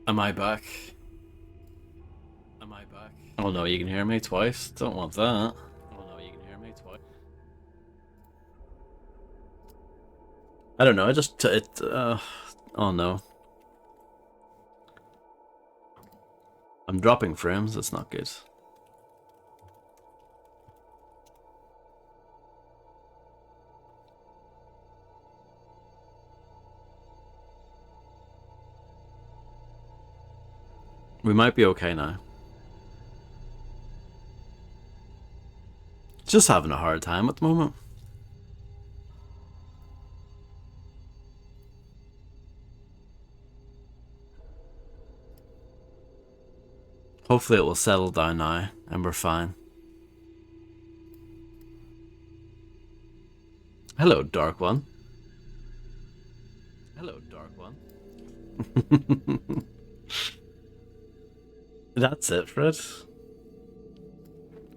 Am I back? Am I back? Oh no, you can hear me twice. Don't want that. Oh no, you can hear me twice. I don't know. I just it. Oh no, I'm dropping frames. That's not good. We might be okay now. Just having a hard time at the moment. Hopefully it will settle down now and we're fine. Hello, Dark One. Hello, Dark One. That's it, Fred.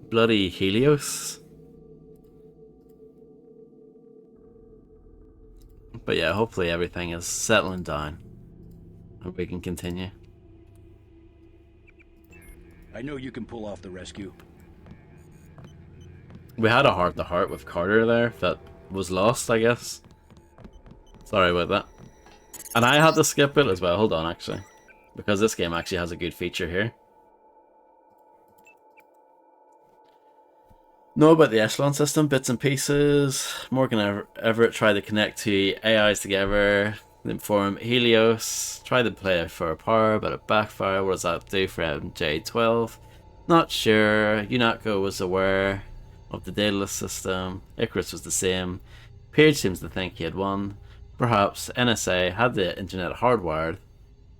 Bloody Helios. But yeah, hopefully everything is settling down and we can continue. I know you can pull off the rescue. We had a heart-to-heart with Carter there that was lost, I guess. Sorry about that. And I had to skip it as well. Hold on, actually. Because this game actually has a good feature here. Know about the echelon system, bits and pieces. Morgan Everett tried to connect two AIs together, inform Helios, tried to play for power, but it backfired. What does that do for MJ12? Not sure. UNATCO was aware of the dataless system. Icarus was the same. Page seems to think he had won. Perhaps NSA had the internet hardwired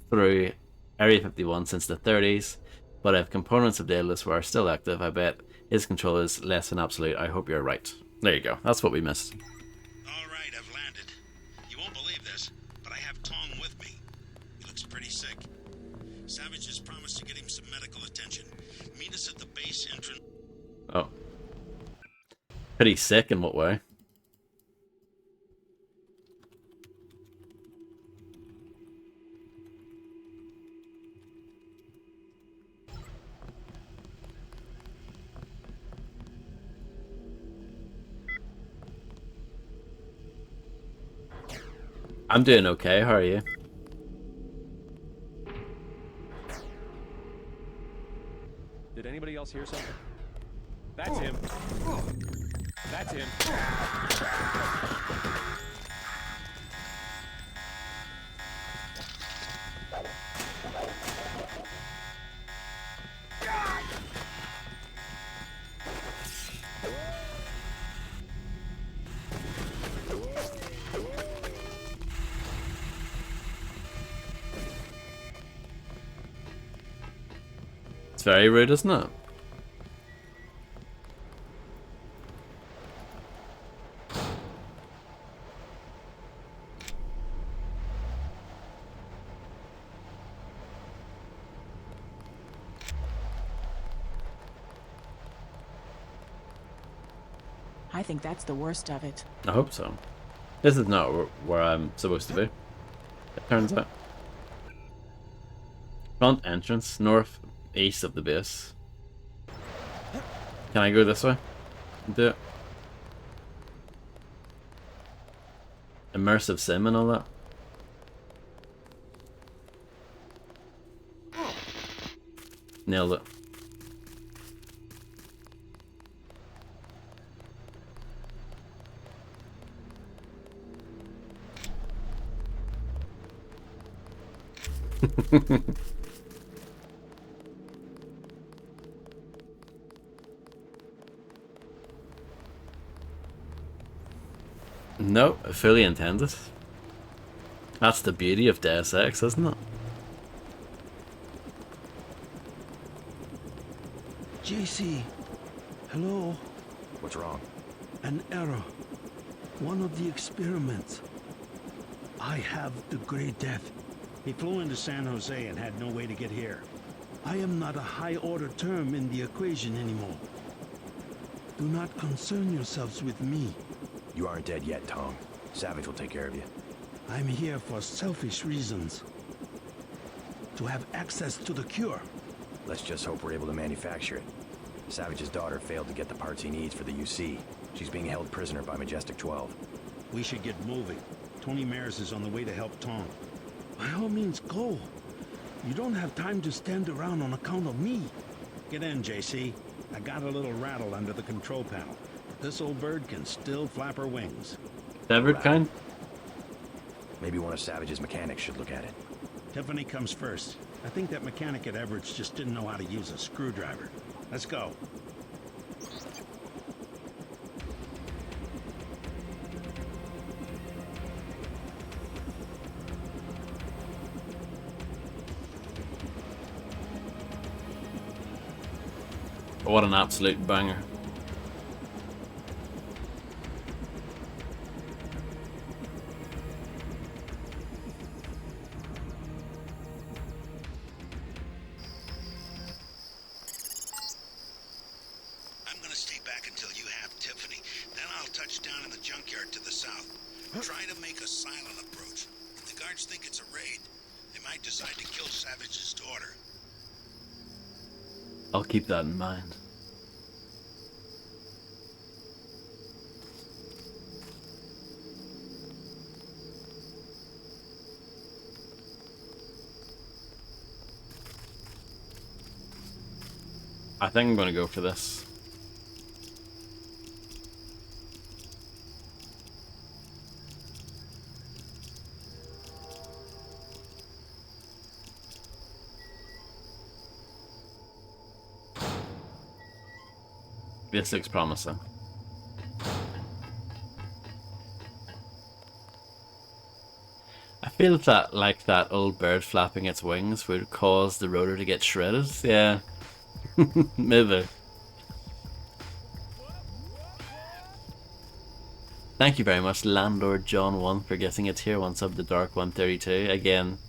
through Area 51 since the 30s, but if components of dataless were still active, I bet his control is less than absolute. I hope you're right. There you go. That's what we missed. All right, I've landed. You won't believe this, but I have Tong with me. He looks pretty sick. Savage has promised to get him some medical attention. Meet us at the base entrance. Oh. Pretty sick in what way? I'm doing okay. How are you? Did anybody else hear something? That's him. That's him. It's very rude, isn't it? I think that's the worst of it. I hope so. This is not where I'm supposed to be, it turns out. Front entrance, north, east of the base. Can I go this way? Do it. Immersive sim and all that. Nailed it. No, fully intended. That's the beauty of Deus Ex, isn't it? JC, hello? What's wrong? An error. One of the experiments. I have the Grey Death. He flew into San Jose and had no way to get here. I am not a high-order term in the equation anymore. Do not concern yourselves with me. You aren't dead yet, Tom. Savage will take care of you. I'm here for selfish reasons. to have access to the cure. Let's just hope we're able to manufacture it. Savage's daughter failed to get the parts he needs for the UC. She's being held prisoner by Majestic 12. We should get moving. Tony Mares is on the way to help Tom. By all means, go. You don't have time to stand around on account of me. Get in, JC. I got a little rattle under the control panel. This old bird can still flap her wings. Severed kind? Maybe one of Savage's mechanics should look at it. Tiffany comes first. I think that mechanic at Everett's just didn't know how to use a screwdriver. Let's go. What an absolute banger. I'm gonna stay back until you have Tiffany. Then I'll touch down in the junkyard to the south. Try to make a silent approach. If the guards think it's a raid, they might decide to kill Savage's daughter. I'll keep that in mind. I think I'm going to go for this. This looks promising. I feel that like that old bird flapping its wings would cause the rotor to get shredded. Yeah. Maybe. Thank you very much, Landlord John 1, for getting a tier 1 sub to Dark 132. Again,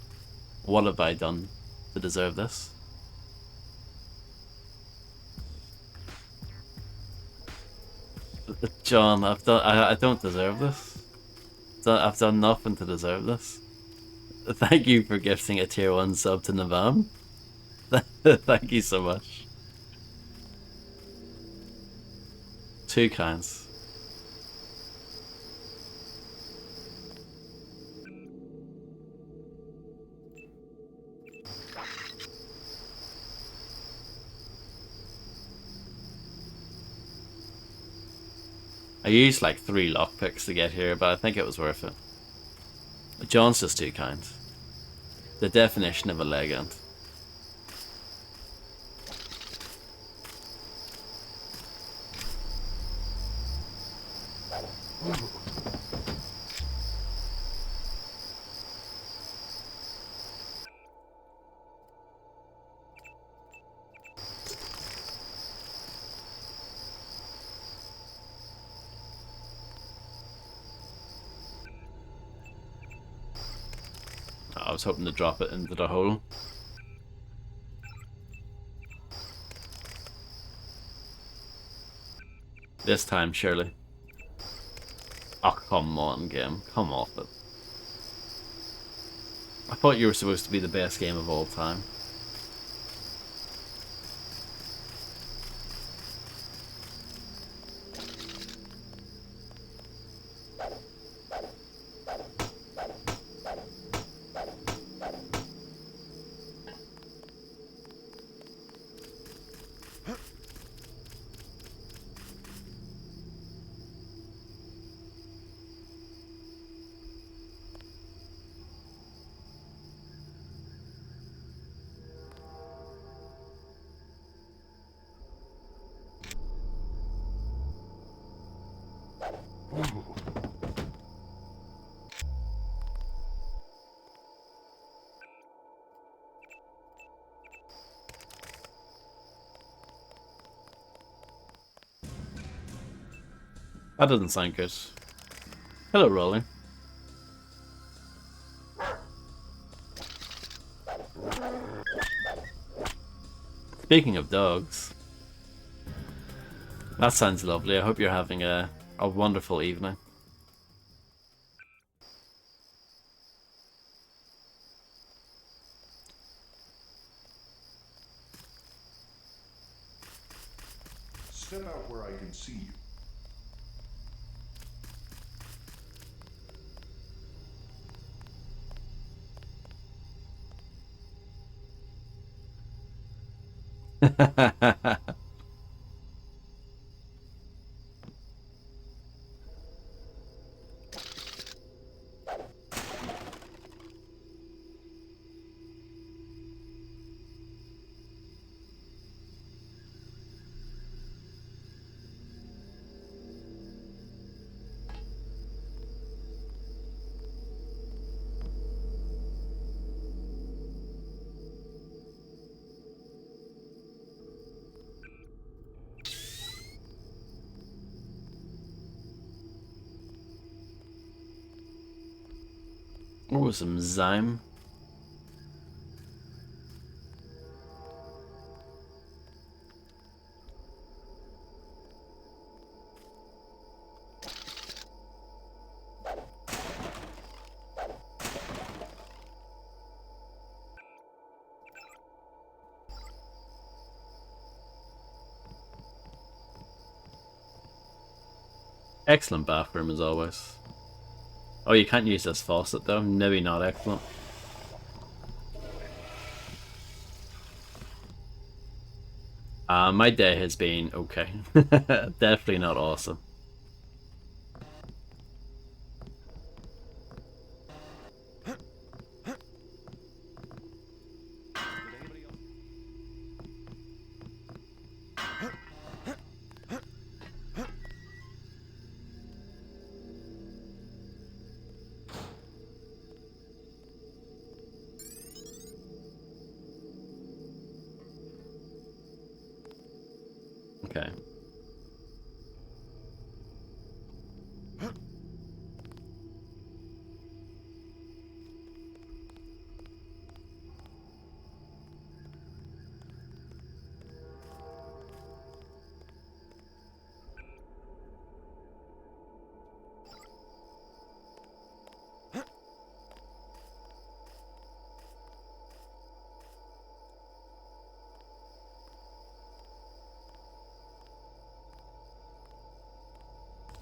what have I done to deserve this? John, I don't deserve this. I've done nothing to deserve this. Thank you for gifting a tier 1 sub to Navam. Thank you so much. 2 kinds. I used like 3 lockpicks to get here, but I think it was worth it. John's just too kind. The definition of a legend. I was hoping to drop it into the hole. This time, surely. Oh, come on, game. Come off it. I thought you were supposed to be the best game of all time. That doesn't sound good. Hello, Rolly. Speaking of dogs, that sounds lovely. I hope you're having a wonderful evening. Step out where I can see you. Oh, some Zyme. Excellent bathroom as always. Oh, you can't use this faucet though. Maybe not excellent. My day has been okay. Definitely not awesome. Okay.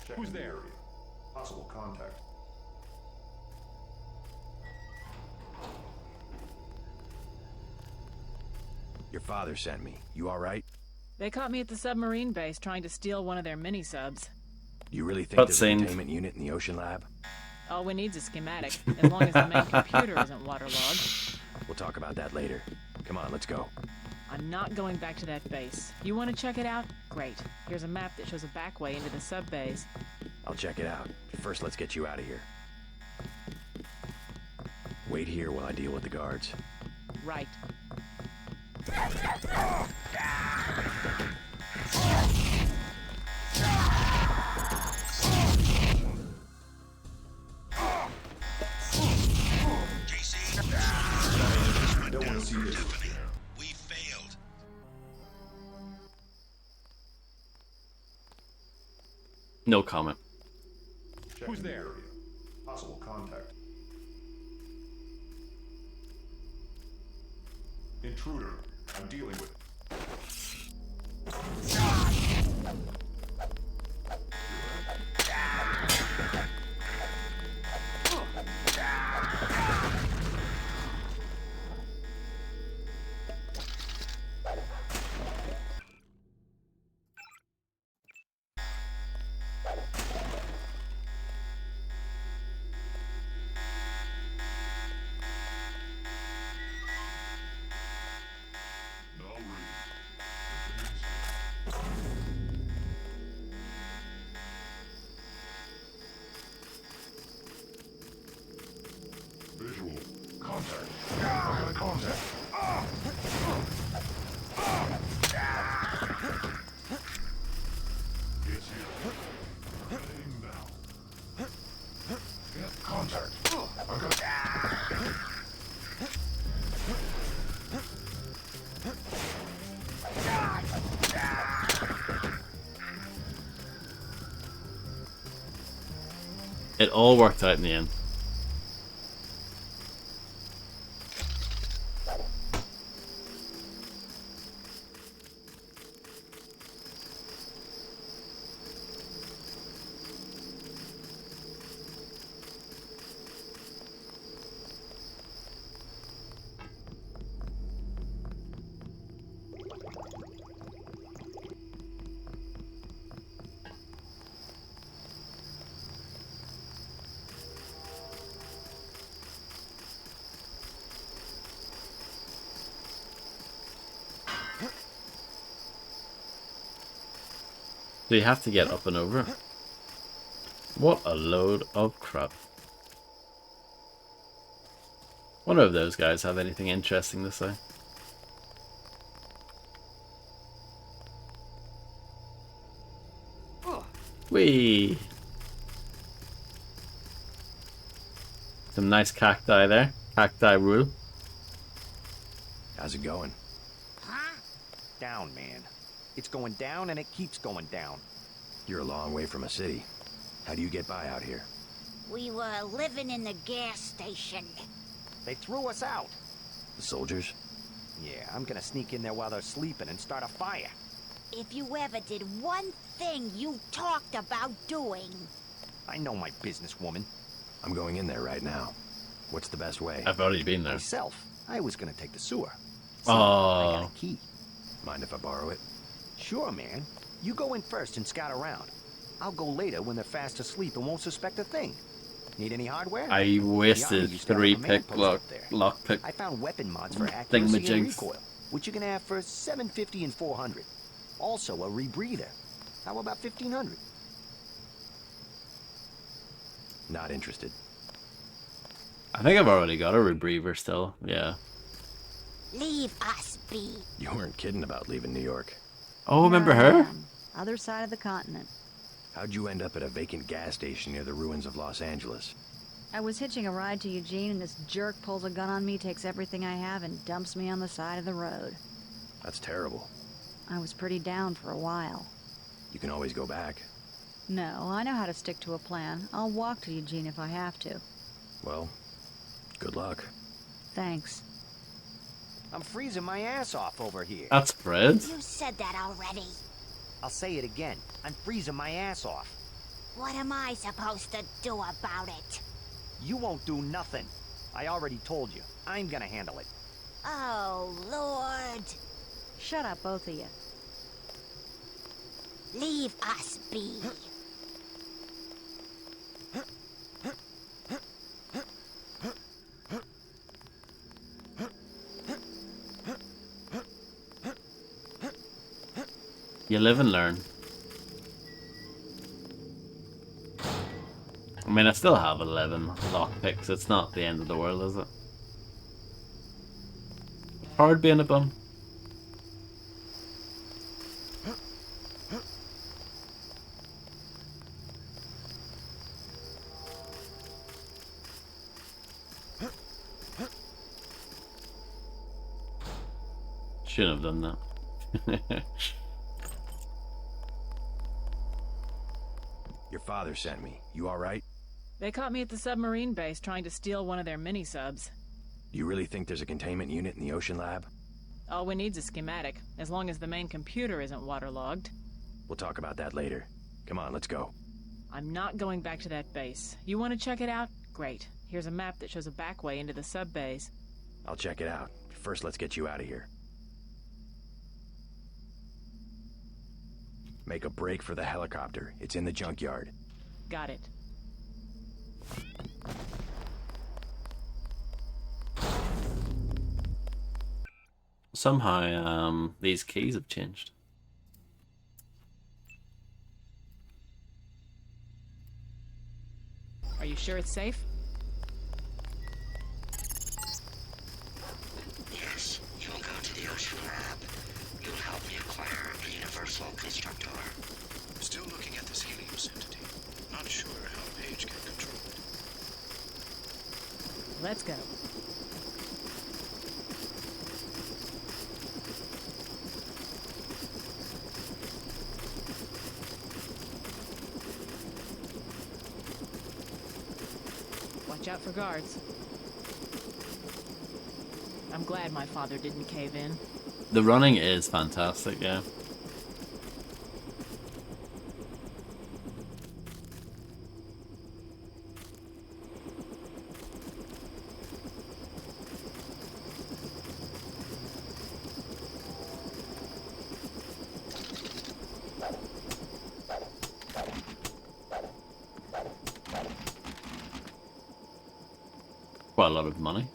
Checking the area. Possible contact. Your father sent me. You all right? They caught me at the submarine base trying to steal one of their mini-subs. You really think there's a Cutscene. containment unit in the ocean lab? All we need's a schematic, as long as the main computer isn't waterlogged. We'll talk about that later. Come on, let's go. I'm not going back to that base. You want to check it out? Great. Here's a map that shows a back way into the sub-base. I'll check it out. But first, let's get you out of here. Wait here while I deal with the guards. Right. JC, Don't want to see this. Tiffany, we failed. No comment. Checking Who's the there? area. Possible contact. Intruder. I'm dealing with. No visual. Contact. I got a contact. It's here. Heading now. Yeah, contact. I got. It all worked out in the end. So you have to get up and over. What a load of crap. Wonder if those guys have anything interesting to say. Whee! Some nice cacti there. Cacti rule. How's it going? Down, man. It's going down and it keeps going down. You're a long way from a city. How do you get by out here? We were living in the gas station. They threw us out. The soldiers? Yeah, I'm gonna sneak in there while they're sleeping and start a fire. If you ever did one thing you talked about doing. I know my business, woman. I'm going in there right now. What's the best way? I've already been there. Myself, I was gonna take the sewer. So, I got Oh, a key. Mind if I borrow it? Sure, man. You go in first and scout around. I'll go later when they're fast asleep and won't suspect a thing. Need any hardware? I The Army wasted used to have 3 a command pick post lock up there. lockpick. I found weapon mods for accuracy and Thingamajigs. recoil, which you can have for $750 and $400. Also a rebreather. How about $1,500? Not interested. I think I've already got a rebreather still. Yeah. Leave us be. You weren't kidding about leaving New York. Oh, remember Here I her? am, other side of the continent. How'd you end up at a vacant gas station near the ruins of Los Angeles? I was hitching a ride to Eugene and this jerk pulls a gun on me, takes everything I have, and dumps me on the side of the road. That's terrible. I was pretty down for a while. You can always go back. No, I know how to stick to a plan. I'll walk to Eugene if I have to. Well, good luck. Thanks. I'm freezing my ass off over here. That's Fred. You said that already. I'll say it again. I'm freezing my ass off. What am I supposed to do about it? You won't do nothing. I already told you. I'm gonna handle it. Oh, Lord. Shut up, both of you. Leave us be. You live and learn. I mean, I still have 11 lockpicks. It's not the end of the world, is it? Hard being a bum. Shouldn't have done that. Your father sent me. You alright? They caught me at the submarine base trying to steal one of their mini-subs. Do you really think there's a containment unit in the ocean lab? All we need's a schematic, as long as the main computer isn't waterlogged. We'll talk about that later. Come on, let's go. I'm not going back to that base. You want to check it out? Great. Here's a map that shows a back way into the sub-base. I'll check it out. First, let's get you out of here. Make a break for the helicopter. It's in the junkyard. Got it. Somehow, these keys have changed. Are you sure it's safe? Yes, you'll go to the ocean lab. You'll help me acquire a universal constructor. Still looking at this Helios entity. Not sure how Paige can control it. Let's go. Watch out for guards. I'm glad my father didn't cave in. The running is fantastic, yeah. Quite a lot of money.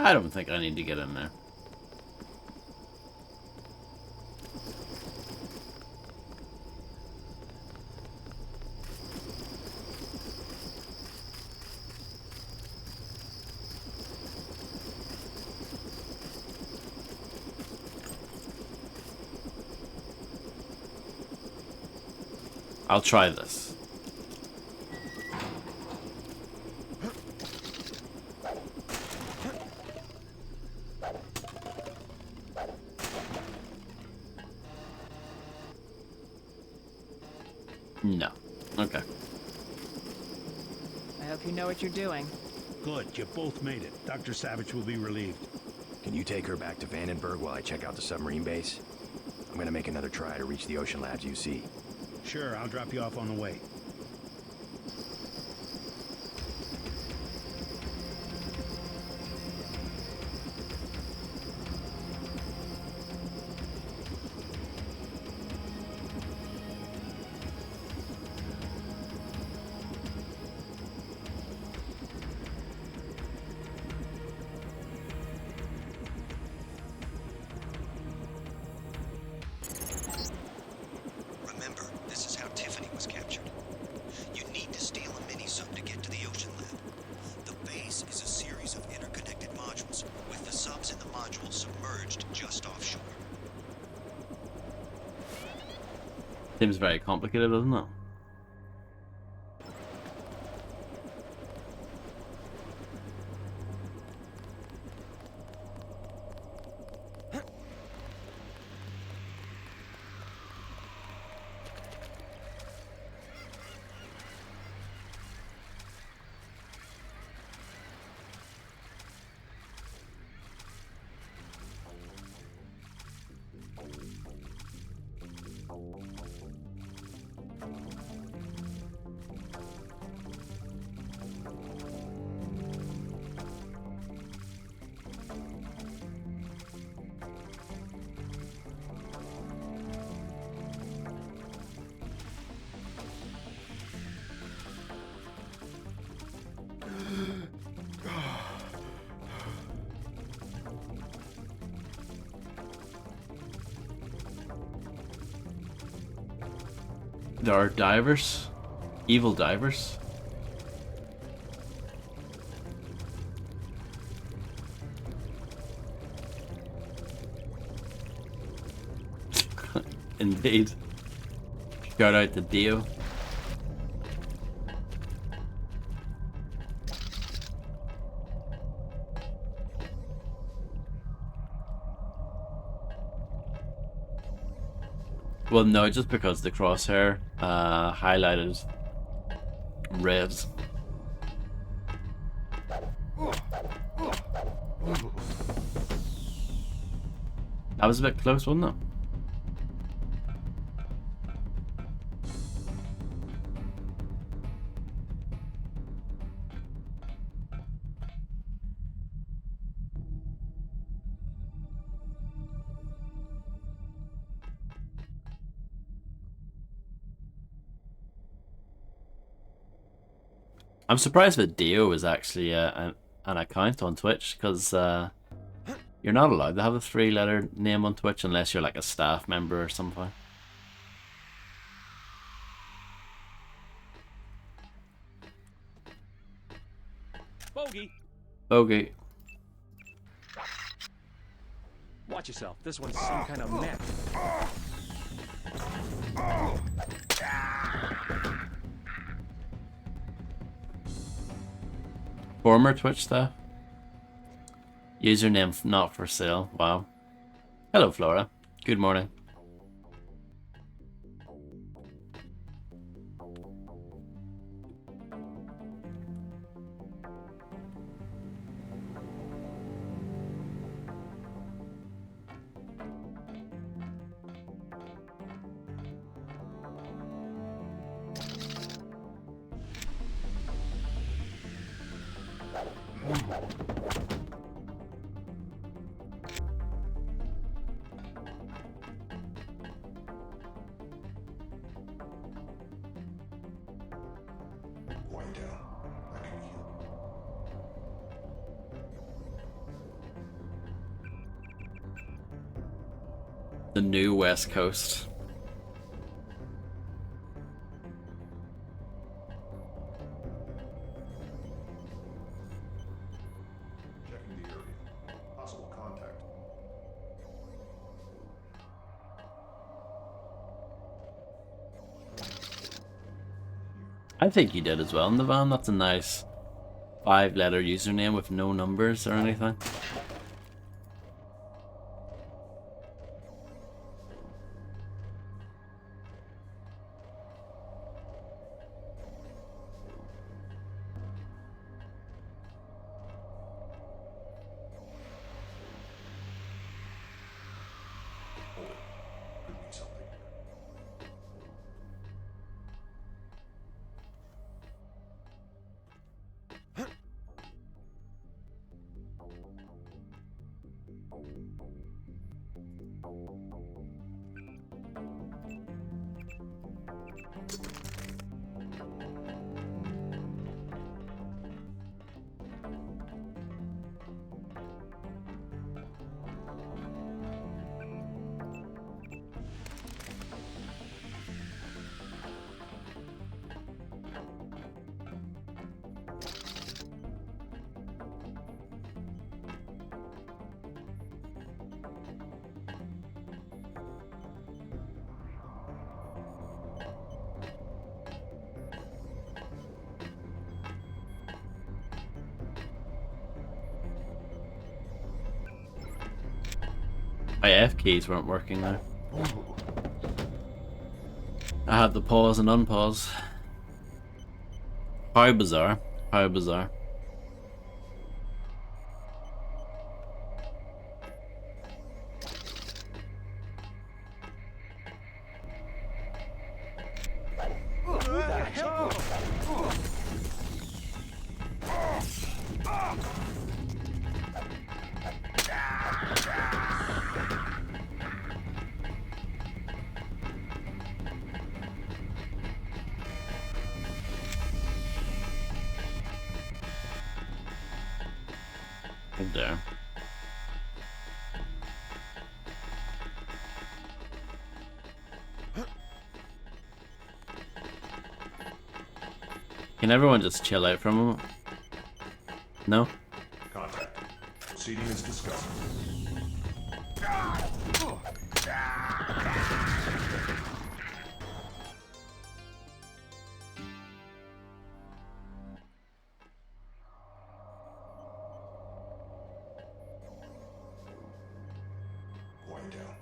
I don't think I need to get in there. I'll try this. No. Okay. I hope you know what you're doing. Good, you both made it. Dr. Savage will be relieved. Can you take her back to Vandenberg while I check out the submarine base? I'm gonna make another try to reach the Ocean Labs UC. Sure, I'll drop you off on the way. Remember, this is how Tiffany was captured. You need to steal a mini-sub to get to the Ocean Lab. The base is a series of interconnected modules, with the subs in the modules submerged just offshore. Seems very complicated, doesn't it? There are divers? Evil divers? Indeed. Shout out to Dio. Well, no, just because the crosshair highlighted red. That was a bit close, wasn't it? I'm surprised that Dio is actually an account on Twitch, because you're not allowed to have a 3-letter name on Twitch unless you're like a staff member or something. Bogey! Bogey. Watch yourself. This one's some kind of mech. Former Twitch staff. Username not for sale. Wow. Hello, Flora. Good morning. Wind down. I can heal. The new West Coast. Checking the area. Possible contact. I think you did as well in the van. That's a nice 5-letter username with no numbers or anything. Could be something. My F keys weren't working now. I had to pause and unpause. How bizarre. How bizarre. There. Can everyone just chill out for a moment? No? Contact. Proceeding as discussed. Quiet down.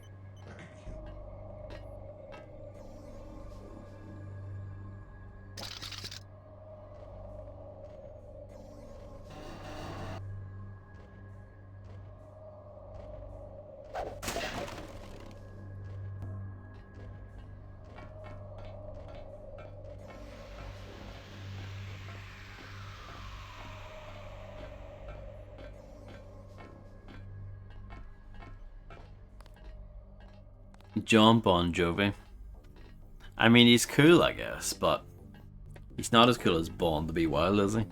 That could be you. Jump on Jovi. I mean, he's cool, I guess, but he's not as cool as Born to Be Wild, is he?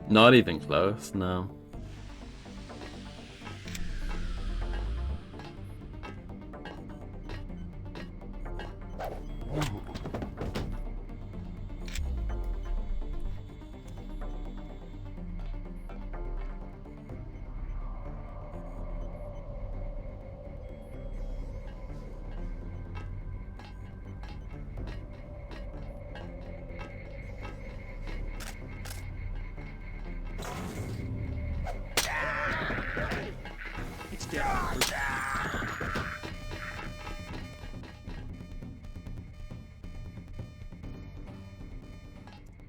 Not even close, no.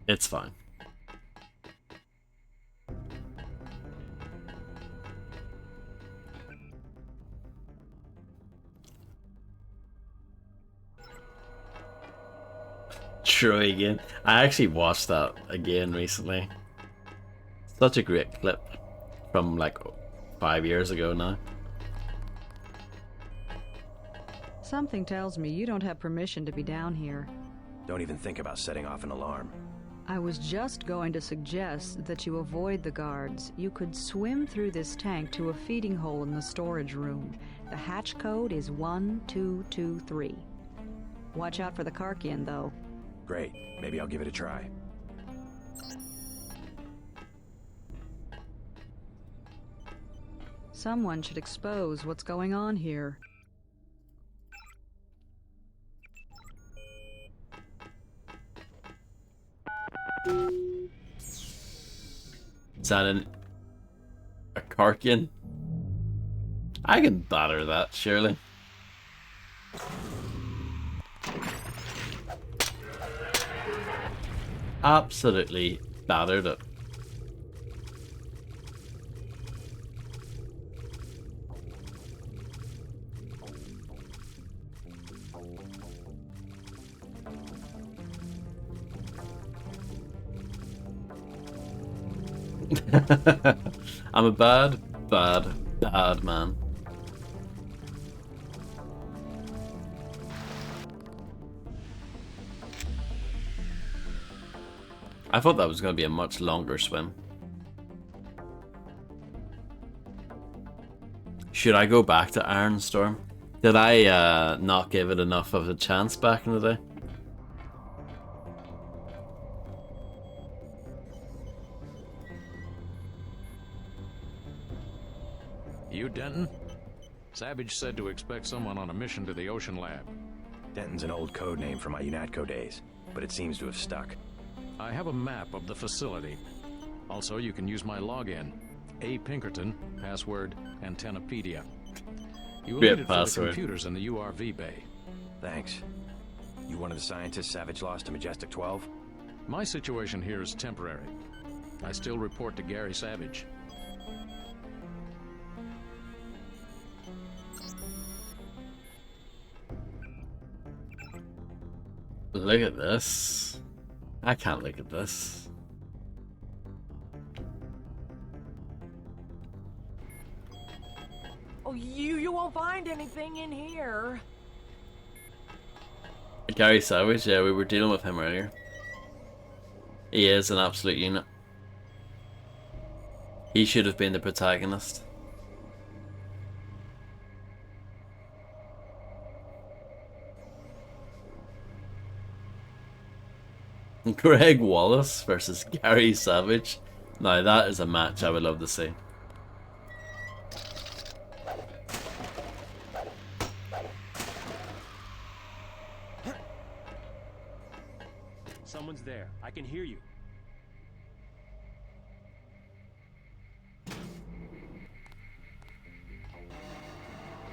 It's fine. True again. I actually watched that again recently. Such a great clip from like 5 years ago now. Something tells me you don't have permission to be down here. Don't even think about setting off an alarm. I was just going to suggest that you avoid the guards. You could swim through this tank to a feeding hole in the storage room. The hatch code is 1223. Watch out for the Karkian, though. Great. Maybe I'll give it a try. Someone should expose what's going on here. Is that a Karkian? I can batter that, surely. Absolutely battered it. I'm a bad man. I thought that was going to be a much longer swim. Should I go back to Ironstorm? Did I not give it enough of a chance back in the day? You, Denton? Savage said to expect someone on a mission to the Ocean Lab. Denton's an old code name from my UNATCO days, but it seems to have stuck. I have a map of the facility. Also, you can use my login. A. Pinkerton, password, Antennapedia. You will need it for the computers in the URV bay. Thanks. You one of the scientists Savage lost to Majestic 12? My situation here is temporary. I still report to Gary Savage. Look at this. I can't look at this. Oh, you won't find anything in here. Gary Savage, yeah, we were dealing with him earlier. He is an absolute unit. He should have been the protagonist. Greg Wallace versus Gary Savage. Now that is a match I would love to see. Someone's there. I can hear you.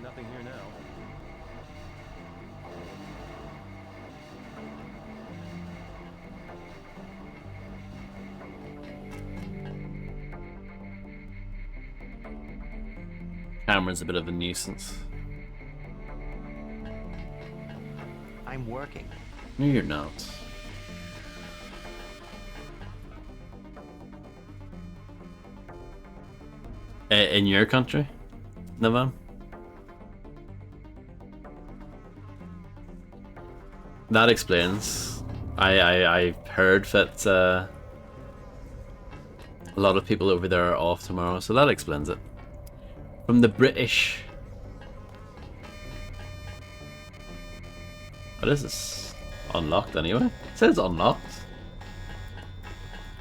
Nothing here now. Cameron's a bit of a nuisance. I'm working. No, you're not. In your country? No, ma'am? That explains. I heard that a lot of people over there are off tomorrow, so that explains it. From the British. What is this? Unlocked anyway? It says unlocked.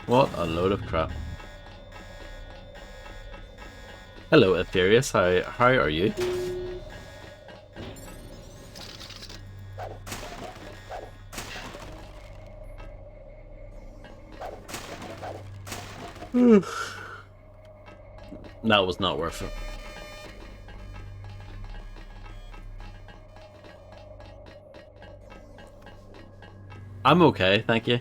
What a load of crap. Hello, Ethereus. How are you? That was not worth it. I'm okay, thank you.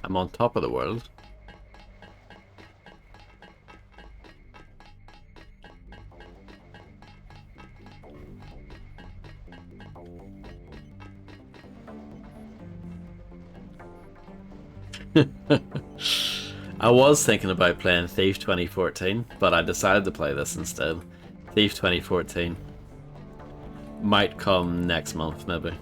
I'm on top of the world. I was thinking about playing Thief 2014, but I decided to play this instead. Thief 2014 might come next month, maybe.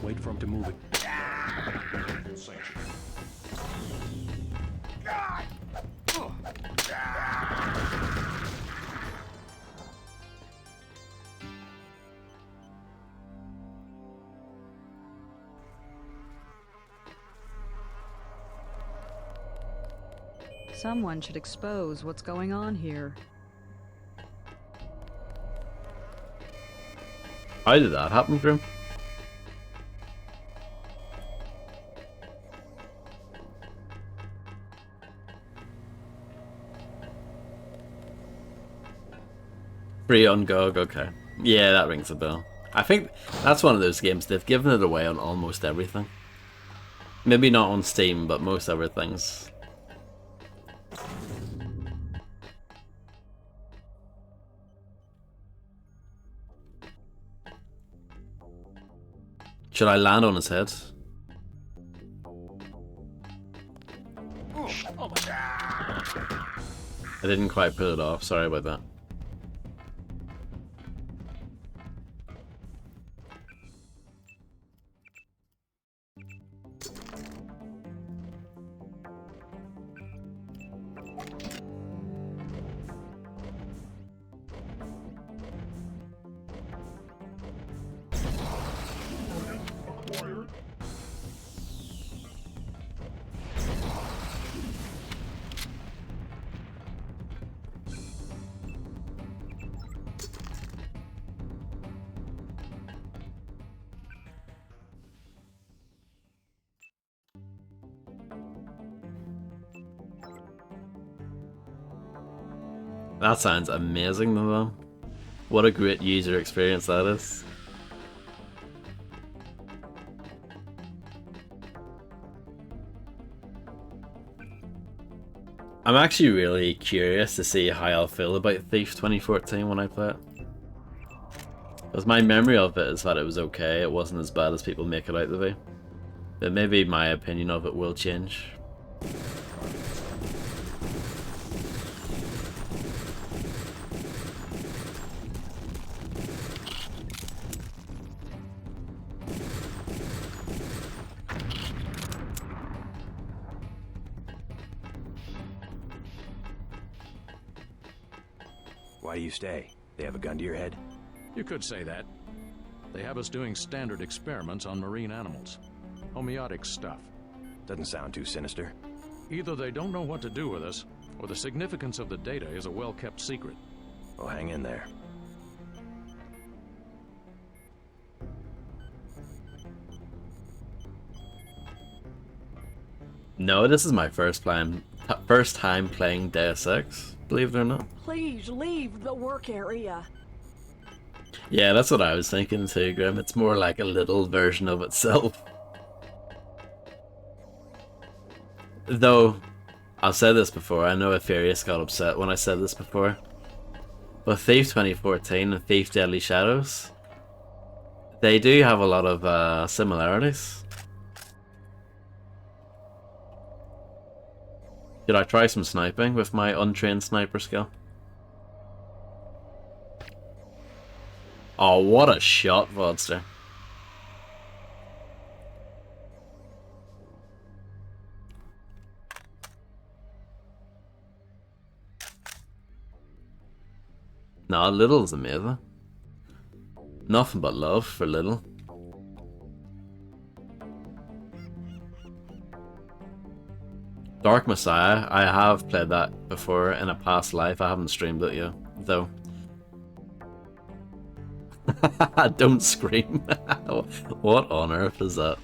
Wait for him to move it. Someone should expose what's going on here. How did that happen, Grim? Free on GOG, okay. Yeah, that rings a bell. I think that's one of those games, they've given it away on almost everything. Maybe not on Steam, but most everything's. Should I land on his head? I didn't quite pull it off, sorry about that. That sounds amazing though. What a great user experience that is. I'm actually really curious to see how I'll feel about Thief 2014 when I play it. Because my memory of it is that it was okay, it wasn't as bad as people make it out to be. But maybe my opinion of it will change. Why do you stay? They have a gun to your head? You could say that. They have us doing standard experiments on marine animals. Homeotic stuff. Doesn't sound too sinister. Either they don't know what to do with us, or the significance of the data is a well-kept secret. Well, hang in there. No, this is my first time playing Deus Ex, believe it or not. Please leave the work area. Yeah, that's what I was thinking too, Grim. It's more like a little version of itself. Though, I've said this before, I know Efarius got upset when I said this before. But Thief 2014 and Thief Deadly Shadows, they do have a lot of similarities. Should I try some sniping with my untrained sniper skill? Oh, what a shot, Vodster. Nah, Little's amazing. Nothing but love for Little. Dark Messiah, I have played that before in a past life. I haven't streamed it yet, though. Don't scream. What on earth is that?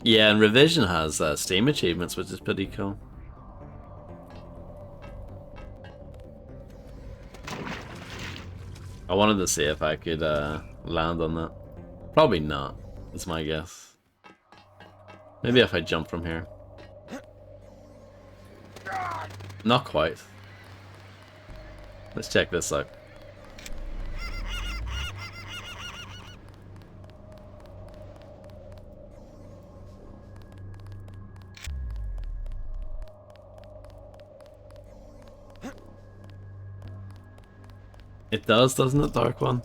Yeah, and Revision has Steam achievements, which is pretty cool. I wanted to see if I could land on that. Probably not, is my guess. Maybe if I jump from here. Not quite. Let's check this out. It does, doesn't it, Dark One?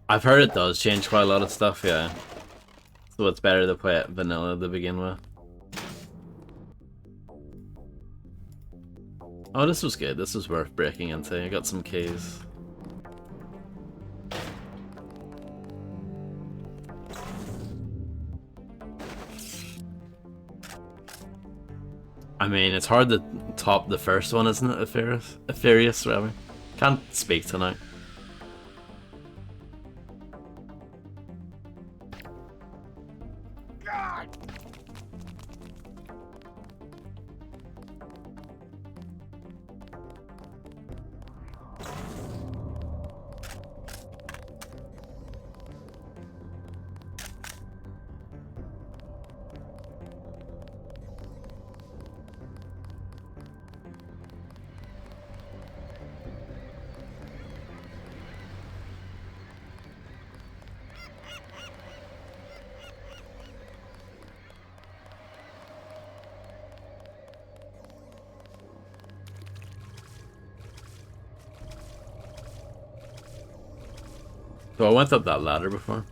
I've heard it does change quite a lot of stuff, yeah. So it's better to play it vanilla to begin with. Oh, this was good. This was worth breaking into. I got some keys. I mean, it's hard to top the first one, isn't it? Ephirius, rather. Can't speak tonight. So I went up that ladder before.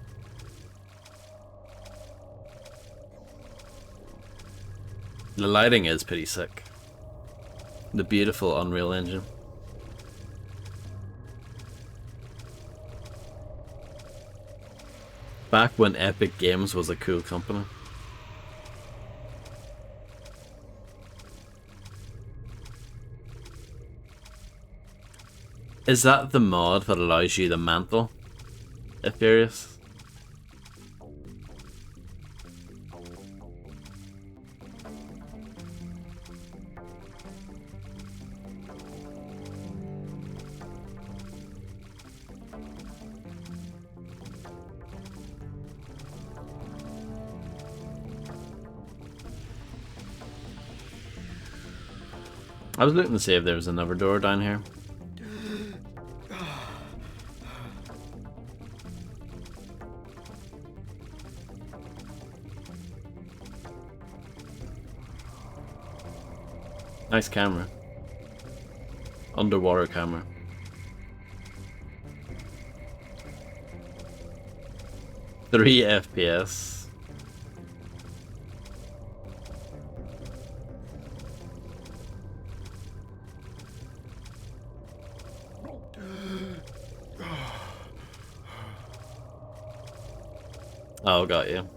The lighting is pretty sick. The beautiful Unreal Engine. Back when Epic Games was a cool company. Is that the mod that allows you to mantle Ephirius? I was looking to see if there was another door down here. Nice camera. Underwater camera. Three FPS. Oh, got you.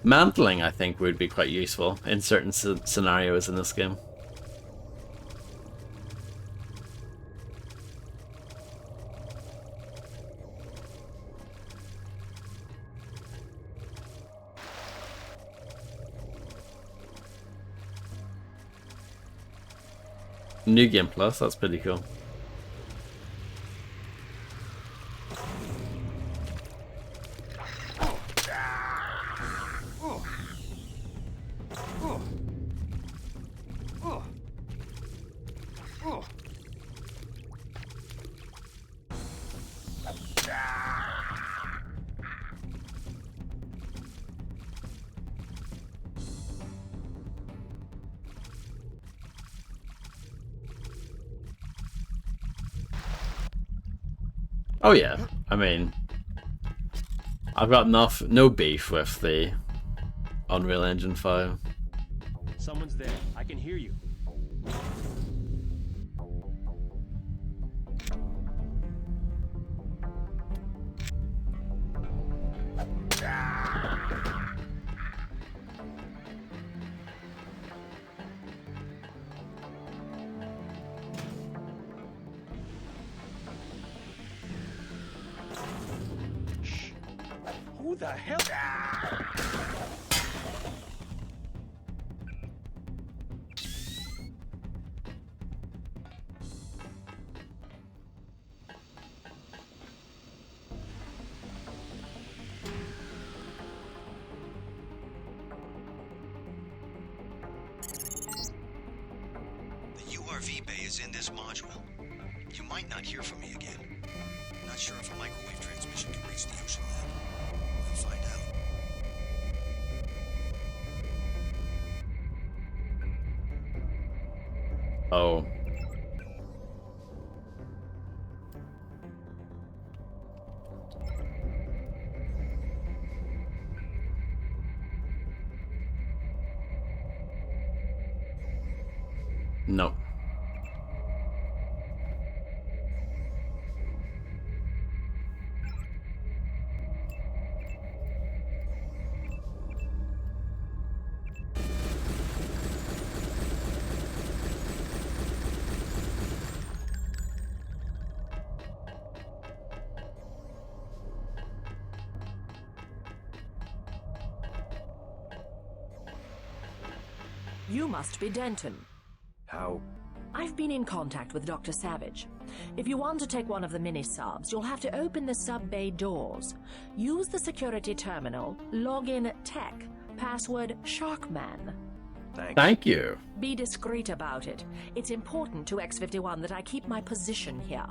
Mantling, I think, would be quite useful in certain scenarios in this game. New Game Plus, that's pretty cool. Oh yeah, I mean, I've got no beef with the Unreal Engine 5. Someone's there. I can hear you. Who the hell? key bay is in this module. You might not hear from me again. Not sure if a microwave transmission can reach the ocean lab. We'll find out. Oh. No. You must be Denton. How? I've been in contact with Dr. Savage. If you want to take one of the mini-subs, you'll have to open the sub-bay doors. Use the security terminal, log in tech, password Sharkman. Thank you. Be discreet about it. It's important to X-51 that I keep my position here.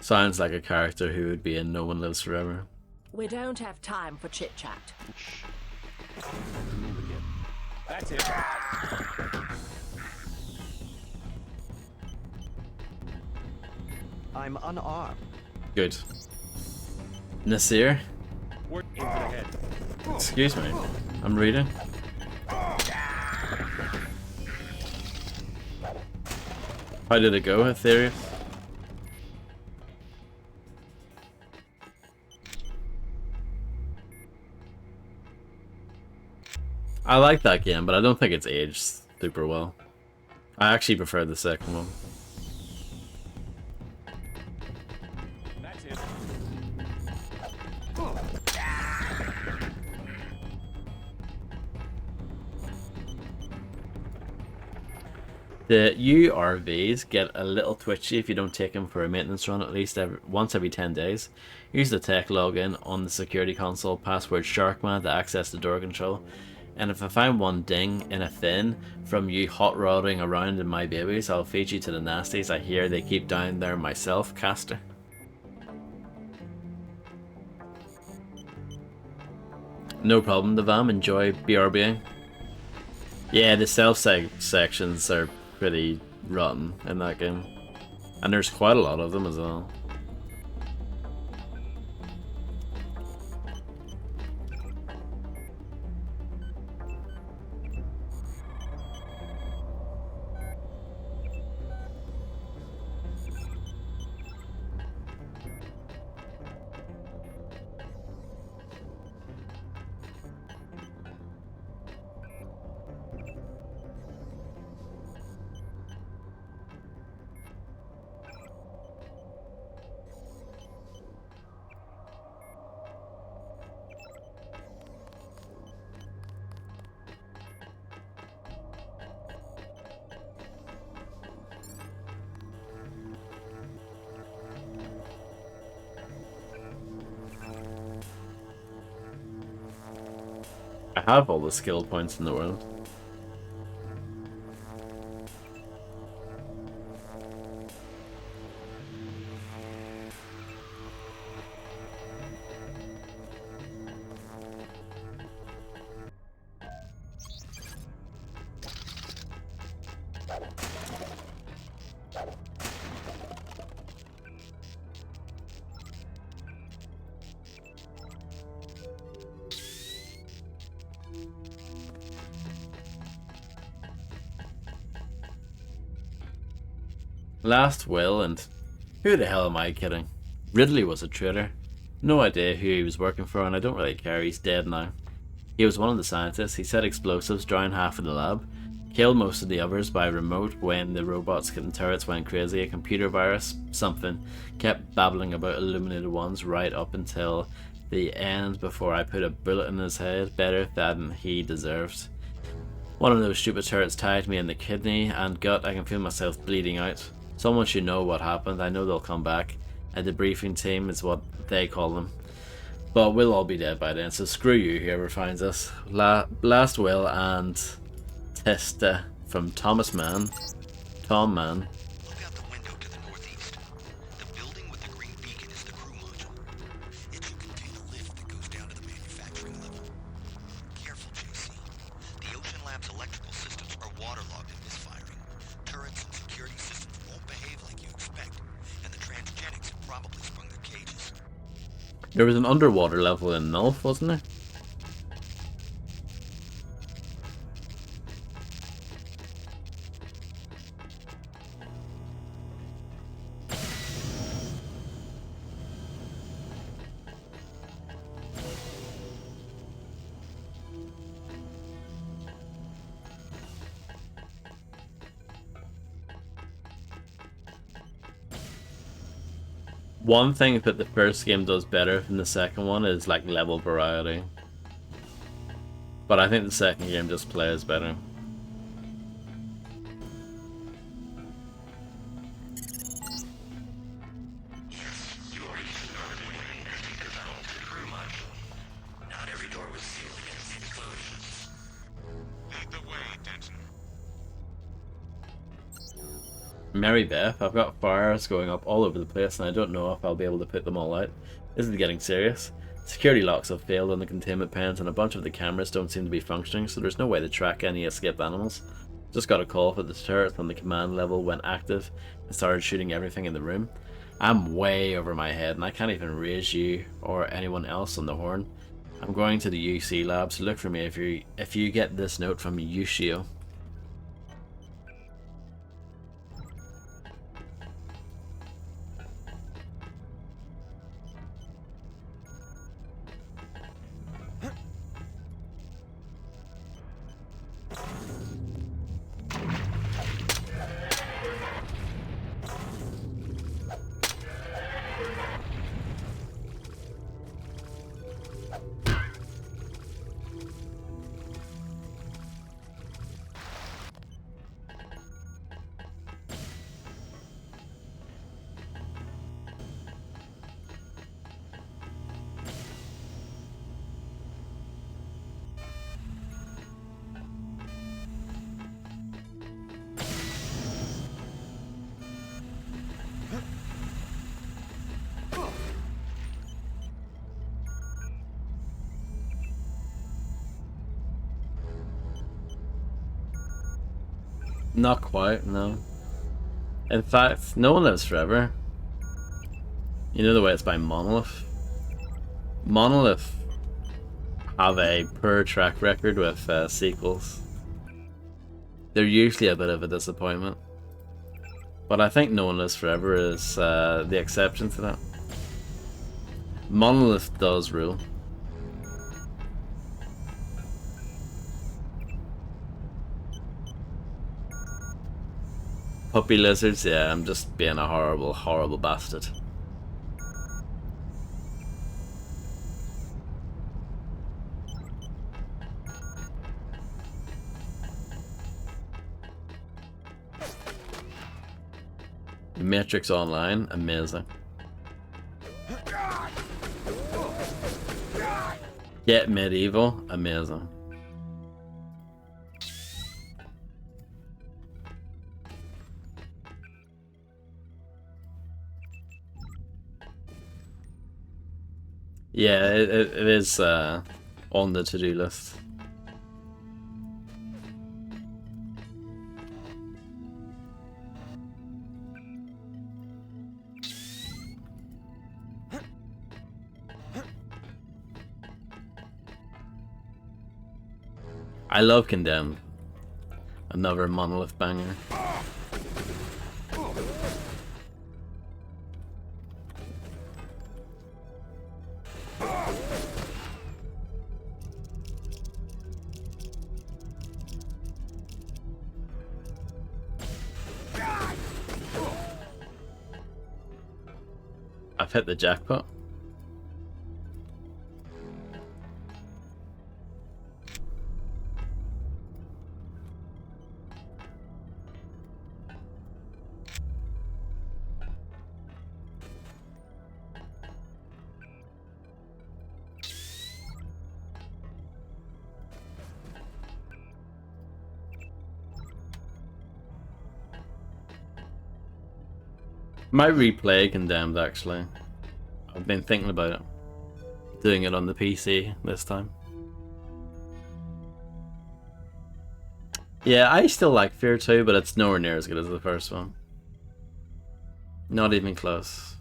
Sounds like a character who would be in No One Lives Forever. We don't have time for chit-chat. That's it. I'm unarmed. Good. Nasir? We're in for the head. Excuse me. I'm reading. How did it go, Ethereus? I like that game, but I don't think it's aged super well. I actually prefer the second one. That's it. The URVs get a little twitchy if you don't take them for a maintenance run at least once every 10 days. Use the tech login on the security console, password Sharkman to access the door control. And if I find one ding in a thin from you hot rodding around in my babies, I'll feed you to the nasties I hear they keep down there myself, Caster. No problem, Devam. Enjoy BRBing. Yeah, the sections are pretty rotten in that game. And there's quite a lot of them as well. I have all the skill points in the world. Last will, and who the hell am I kidding? Ridley was a traitor. No idea who he was working for, and I don't really care, he's dead now. He was one of the scientists. He set explosives, drowned half of the lab, killed most of the others by remote when the robots and turrets went crazy. A computer virus, something, kept babbling about illuminated ones right up until the end before I put a bullet in his head, better than he deserved. One of those stupid turrets tied me in the kidney and gut. I can feel myself bleeding out. Someone should know what happened. I know they'll come back. A debriefing team is what they call them. But we'll all be dead by then, so screw you, whoever finds us. Last will and Testa from Thomas Mann. Tom Mann. Look out the window to the northeast. The building with the green beacon is the crew module. It should contain a lift that goes down to the manufacturing level. Careful, JC. The Ocean Lab's electrical systems are waterlogged and misfiring. Turrets and security systems won't behave like you expect, and the transgenics have probably sprung their cages. There was an underwater level in Nulf, wasn't there? One thing that the first game does better than the second one is like level variety. But I think the second game just plays better. Mary Beth, I've got fires going up all over the place and I don't know if I'll be able to put them all out. Isn't it getting serious? Security locks have failed on the containment pens and a bunch of the cameras don't seem to be functioning, so there's no way to track any escaped animals. Just got a call for the turret on the command level went active and started shooting everything in the room. I'm way over my head and I can't even raise you or anyone else on the horn. I'm going to the UC lab, so look for me if you get this note from Yushio. Not quite, no. In fact, No One Lives Forever. You know the way it's by Monolith? Monolith have a poor track record with sequels. They're usually a bit of a disappointment. But I think No One Lives Forever is the exception to that. Monolith does rule. Puppy lizards, yeah, I'm just being a horrible, horrible bastard. Matrix Online, amazing. Get Medieval, amazing. Yeah, it is on the to-do list. I love Condemned. Another Monolith banger. I've hit the jackpot. Might replay Condemned, actually. I've been thinking about it. Doing it on the PC this time. Yeah, I still like Fear 2, but it's nowhere near as good as the first one. Not even close.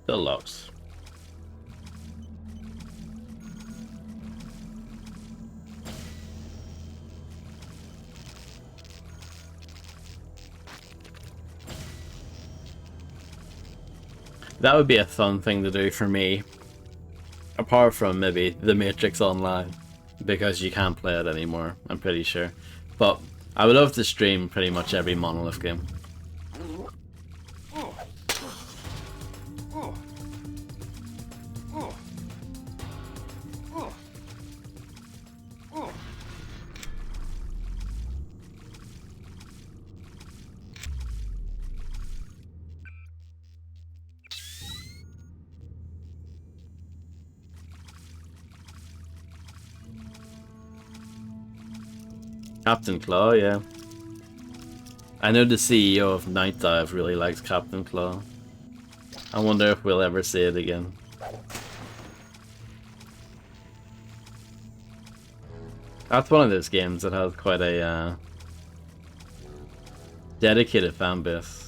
Still locks. That would be a fun thing to do for me. Apart from maybe The Matrix Online. Because you can't play it anymore, I'm pretty sure. But I would love to stream pretty much every Monolith game. Captain Claw, yeah. I know the CEO of Night Dive really likes Captain Claw. I wonder if we'll ever see it again. That's one of those games that has quite a dedicated fan base.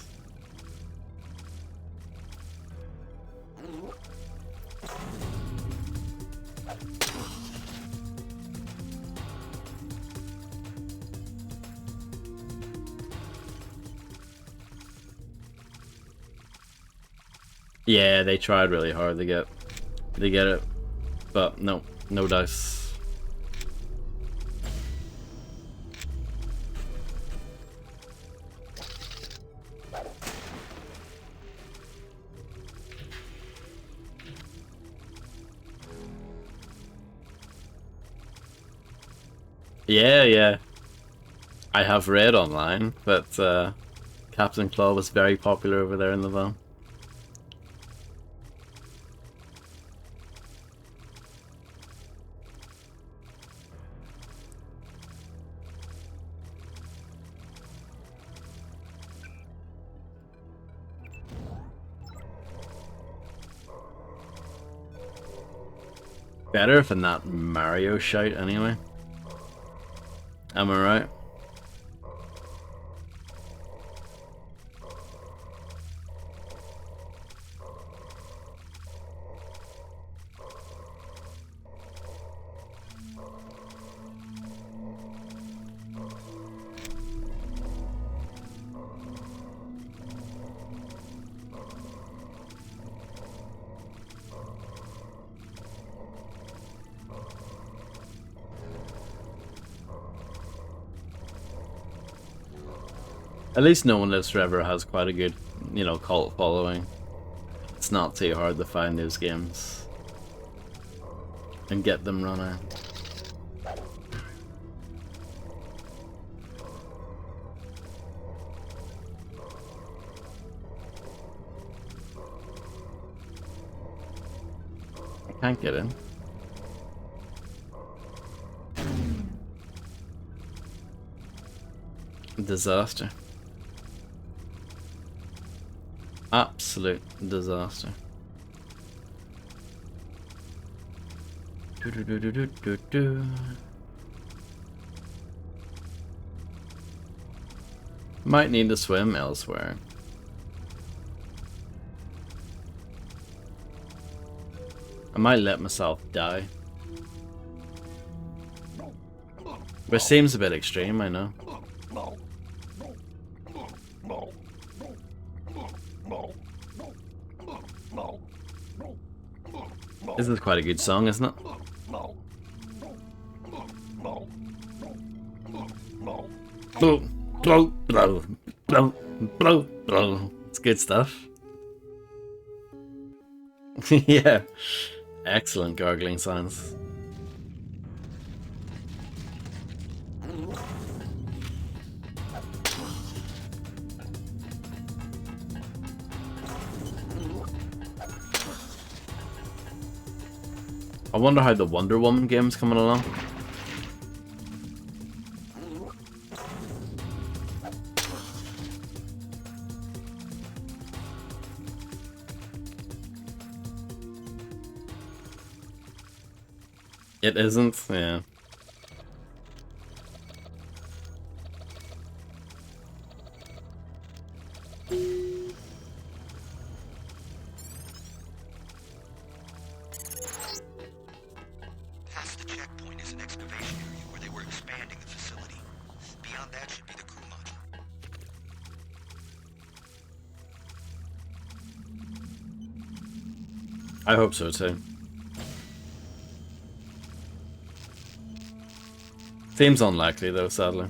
Yeah, they tried really hard to get it, but no dice. Yeah. I have read online that Captain Claw was very popular over there in the van. Better if in that Mario shout anyway. Am I right? At least No One Lives Forever has quite a good, you know, cult following. It's not too hard to find those games and get them running. I can't get in. Disaster. Absolute disaster. Might need to swim elsewhere. I might let myself die. Which seems a bit extreme, I know. This is quite a good song, isn't it? Blow, blow, blow, blow, blow, blow. It's good stuff. Yeah. Excellent gargling sounds. I wonder how the Wonder Woman game's coming along. It isn't, yeah. Past the checkpoint is an excavation area where they were expanding the facility. Beyond that should be the crew module. I hope so too. Seems unlikely though, sadly.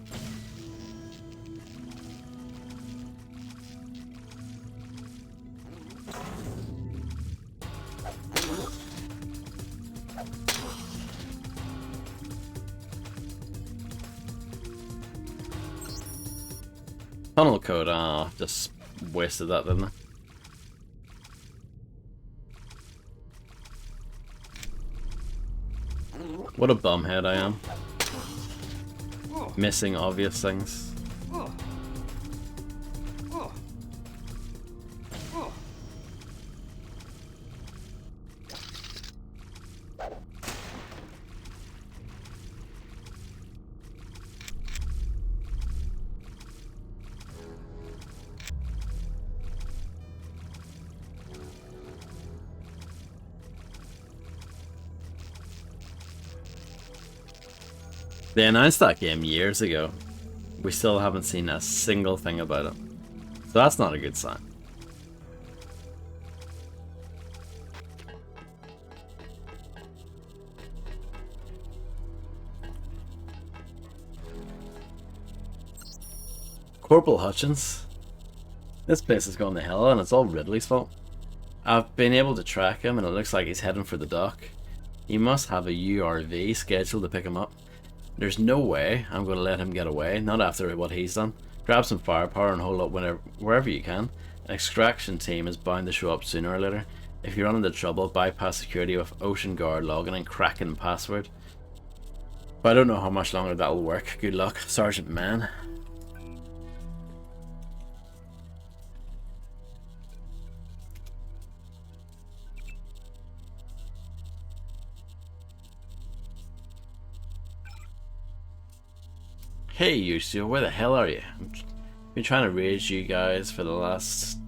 Tunnel code, just wasted that, didn't I? What a bumhead I am. Missing obvious things. They announced that game years ago. We still haven't seen a single thing about it. So that's not a good sign. Corporal Hutchins. This place has gone to hell and it's all Ridley's fault. I've been able to track him and it looks like he's heading for the dock. He must have a URV scheduled to pick him up. There's no way I'm going to let him get away, not after what he's done. Grab some firepower and hold up wherever you can. An extraction team is bound to show up sooner or later. If you run into trouble, bypass security with Ocean Guard login and cracking password. But I don't know how much longer that'll work. Good luck, Sergeant Man. Hey Yusio, where the hell are you? I've been trying to raise you guys for the last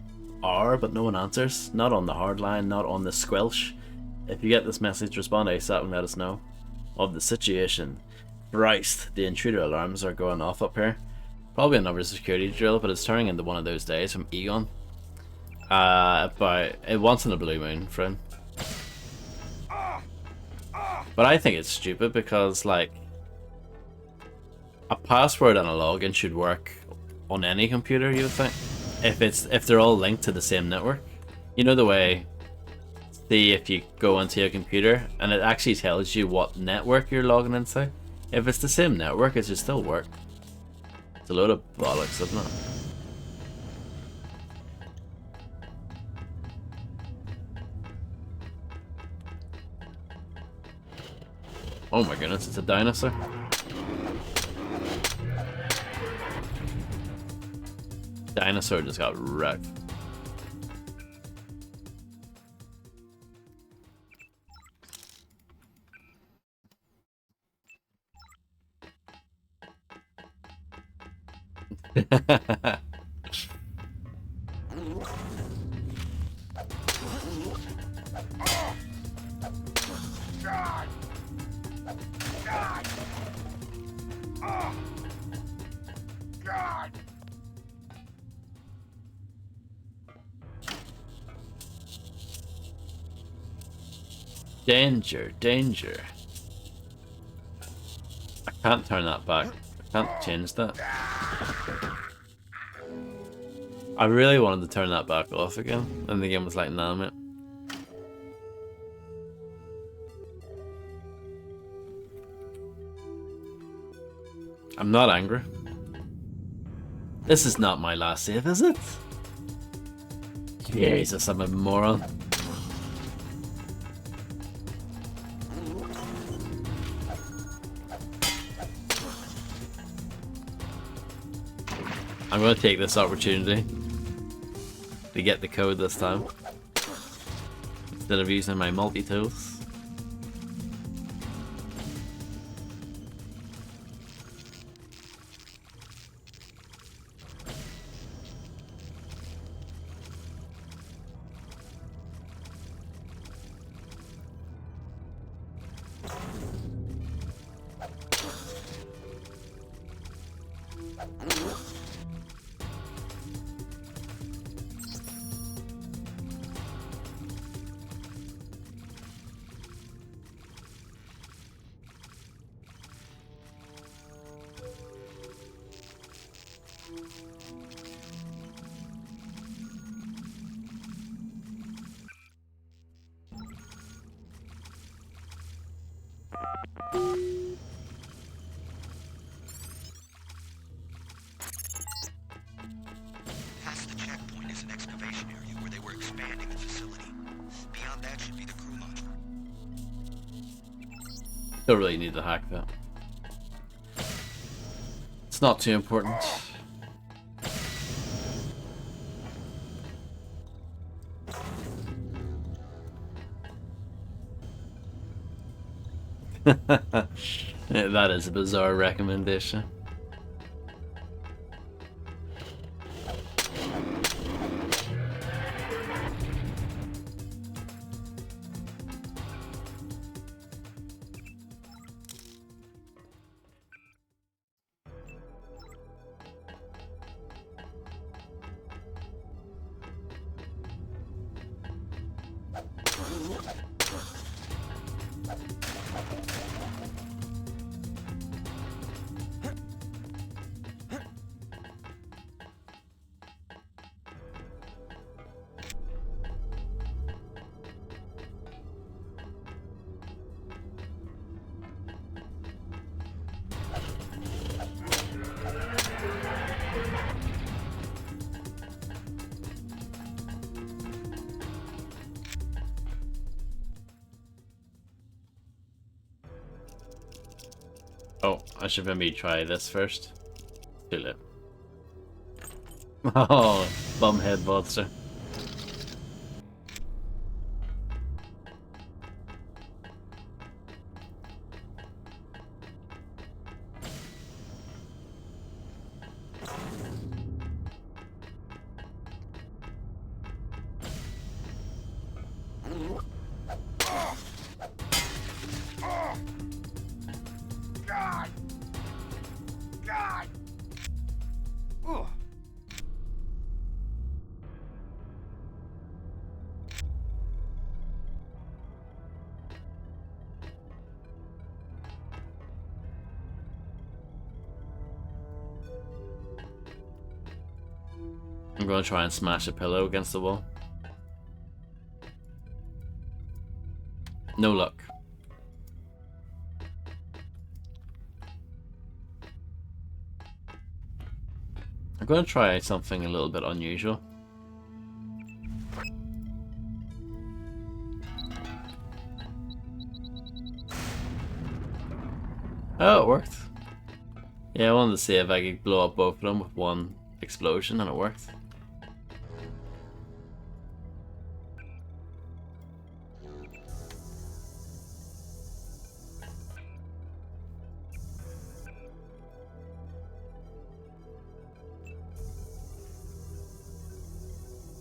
hour, but no one answers. Not on the hard line, not on the squelch. If you get this message, respond ASAP and let us know of the situation. Christ, the intruder alarms are going off up here. Probably another security drill, but it's turning into one of those days from Egon. But it once in a blue moon, friend. But I think it's stupid because, like, a password and a login should work on any computer, you would think. If they're all linked to the same network. You know the way, see if you go into your computer and it actually tells you what network you're logging into. If it's the same network, it should still work. It's a load of bollocks, isn't it? Oh my goodness, it's a dinosaur. Dinosaur just got wrecked. God! God! Oh! God! Danger, danger. I can't turn that back. I can't change that. I really wanted to turn that back off again, and the game was like, nah, mate. I'm not angry. This is not my last save, is it? Jesus, I'm a moron. I'm going to take this opportunity to get the code this time, instead of using my multi-tools. Past the checkpoint is an excavation area where they were expanding the facility. Beyond that should be the crew module. Don't really need to hack that. It's not too important. That is a bizarre recommendation. Oh, I should maybe try this first. Too late. Oh, bumhead monster. God! God! Ugh. I'm going to try and smash a pillow against the wall. No luck. I'm going to try something a little bit unusual. Oh, it worked. Yeah, I wanted to see if I could blow up both of them with one explosion, and it worked.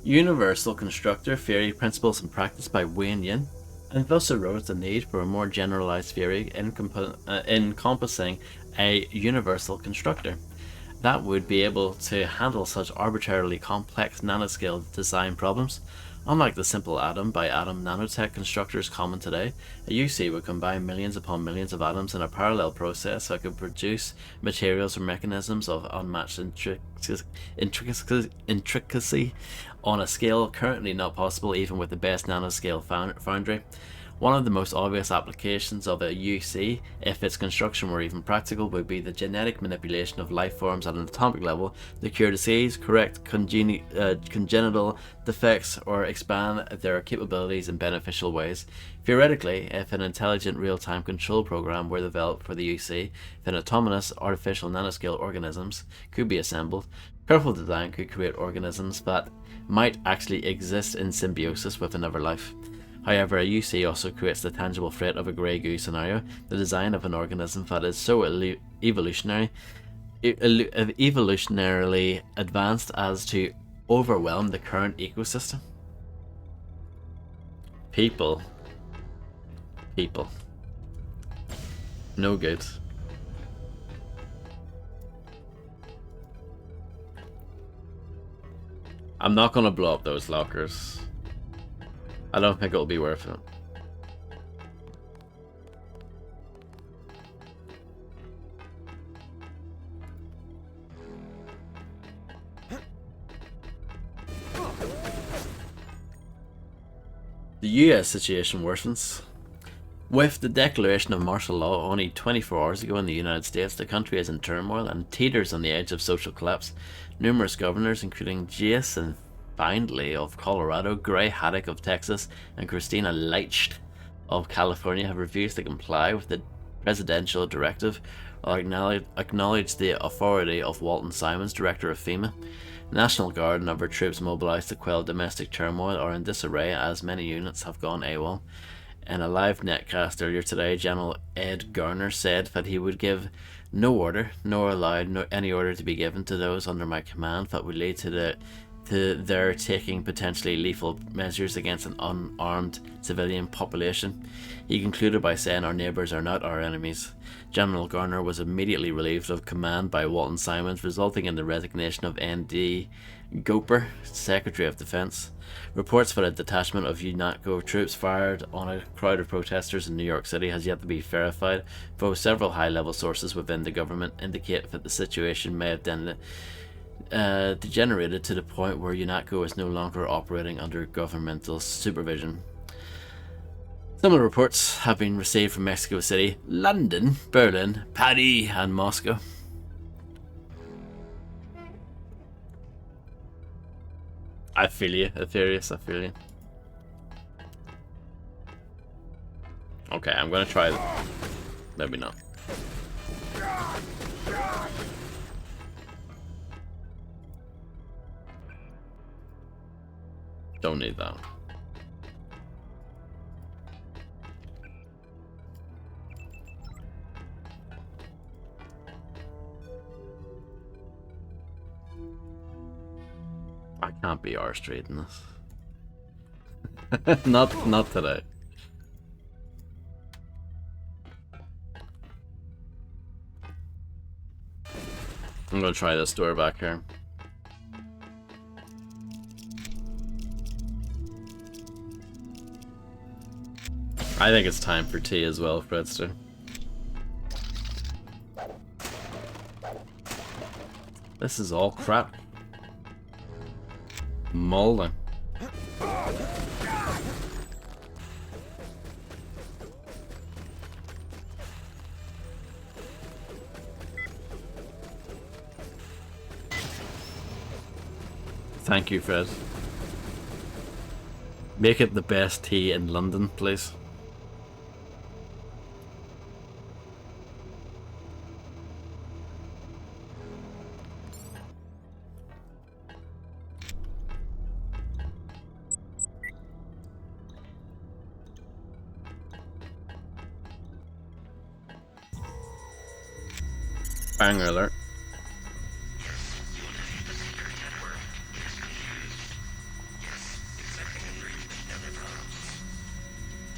Universal Constructor, Theory, Principles and Practice by Wayne Yin. and thus arose the need for a more generalized theory encompassing a universal constructor that would be able to handle such arbitrarily complex nanoscale design problems. Unlike the simple atom by atom nanotech constructors common today, a UC would combine millions upon millions of atoms in a parallel process that could produce materials or mechanisms of unmatched intricacy on a scale currently not possible even with the best nanoscale foundry. One of the most obvious applications of a UC, if its construction were even practical, would be the genetic manipulation of life forms at an atomic level to cure disease, correct congenital defects, or expand their capabilities in beneficial ways. Theoretically, if an intelligent real-time control program were developed for the UC, then autonomous artificial nanoscale organisms could be assembled. Careful design could create organisms that might actually exist in symbiosis with another life. However, a UC also creates the tangible threat of a grey goo scenario, the design of an organism that is so evolutionarily advanced as to overwhelm the current ecosystem. People. No good. I'm not gonna blow up those lockers. I don't think it'll be worth it. The US situation worsens. With the declaration of martial law only 24 hours ago in the United States, the country is in turmoil and teeters on the edge of social collapse. Numerous governors, including Jason Findlay of Colorado, Gray Haddock of Texas, and Christina Leicht of California, have refused to comply with the presidential directive or acknowledge the authority of Walton Simons, director of FEMA. National Guard and other troops mobilized to quell domestic turmoil are in disarray as many units have gone AWOL. In a live netcast earlier today, General Ed Garner said that he would give no order, nor allow any order to be given to those under my command that would lead to their taking potentially lethal measures against an unarmed civilian population. He concluded by saying our neighbours are not our enemies. General Garner was immediately relieved of command by Walton Simons, resulting in the resignation of N.D. Goper, Secretary of Defense. Reports that a detachment of UNATCO troops fired on a crowd of protesters in New York City has yet to be verified, though several high-level sources within the government indicate that the situation may have degenerated to the point where UNATCO is no longer operating under governmental supervision. Similar reports have been received from Mexico City, London, Berlin, Paris, and Moscow. I feel you, Aetherius, I feel you. Okay, I'm gonna try it. Maybe not. Don't need that. I can't be arse trading this. not today. I'm gonna try this door back here. I think it's time for tea as well, Fredster. This is all crap. Molding. Thank you, Fred. Make it the best tea in London, please. Banger alert.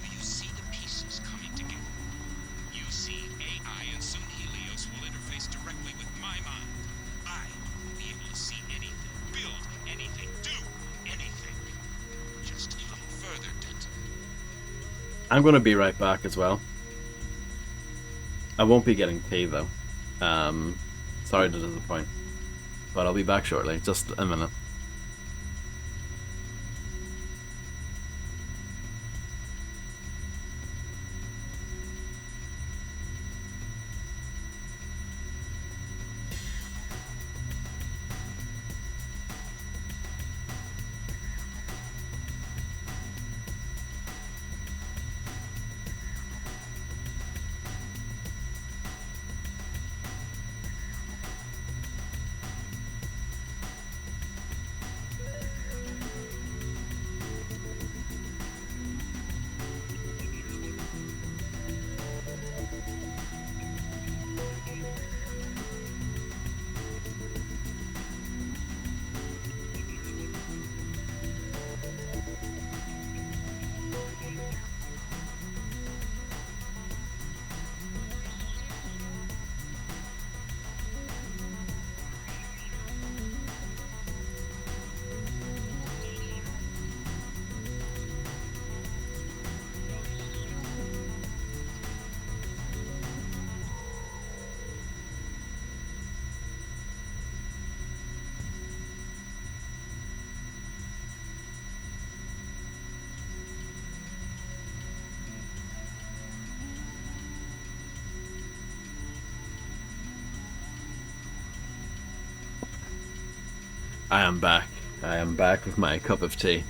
The UC I'm going to be right back as well. I won't be getting tea though. Sorry to disappoint. But I'll be back shortly. Just a minute. I am back. I am back with my cup of tea.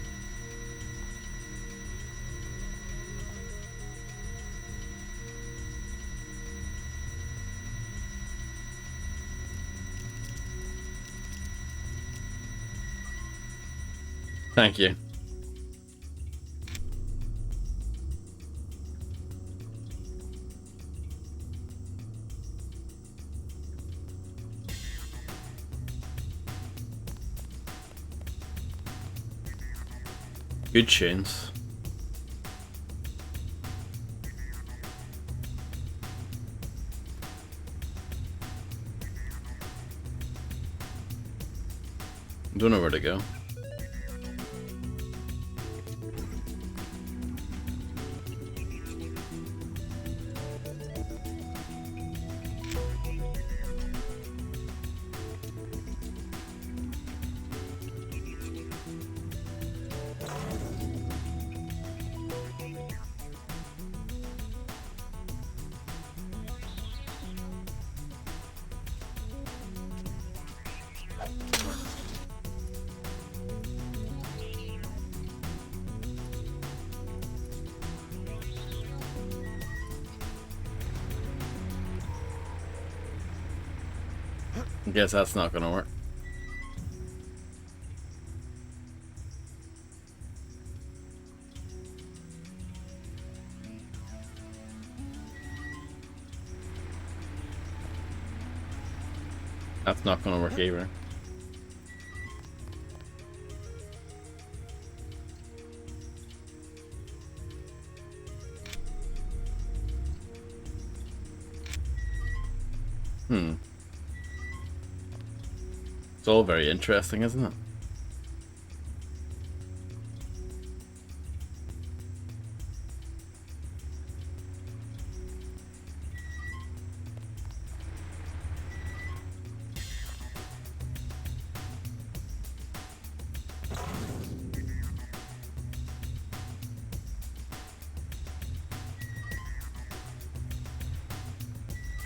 Thank you. Good tunes. Don't know where to go. Guess that's not gonna work. That's not gonna work either. It's all very interesting, isn't it?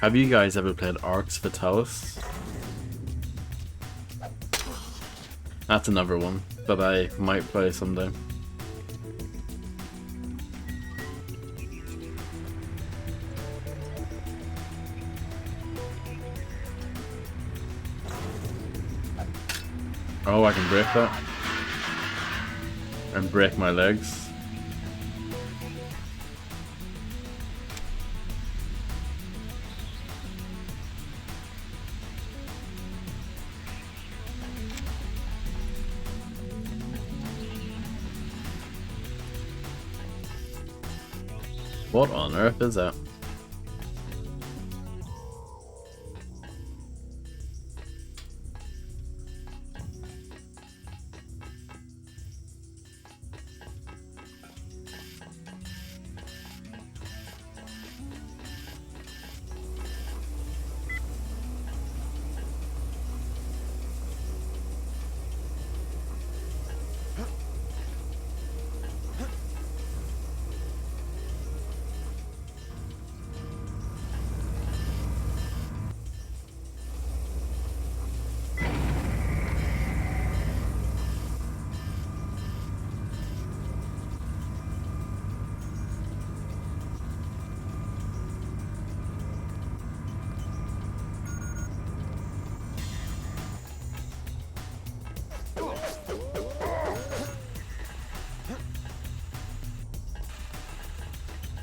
Have you guys ever played Arx Vitalis? That's another one that I might play someday. Oh, I can break that. And break my legs. What on earth is that?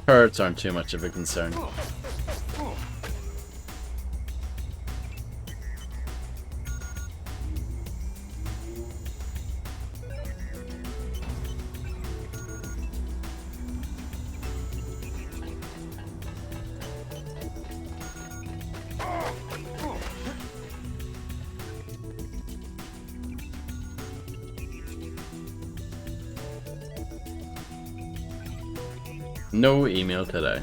Turrets aren't too much of a concern. No email today.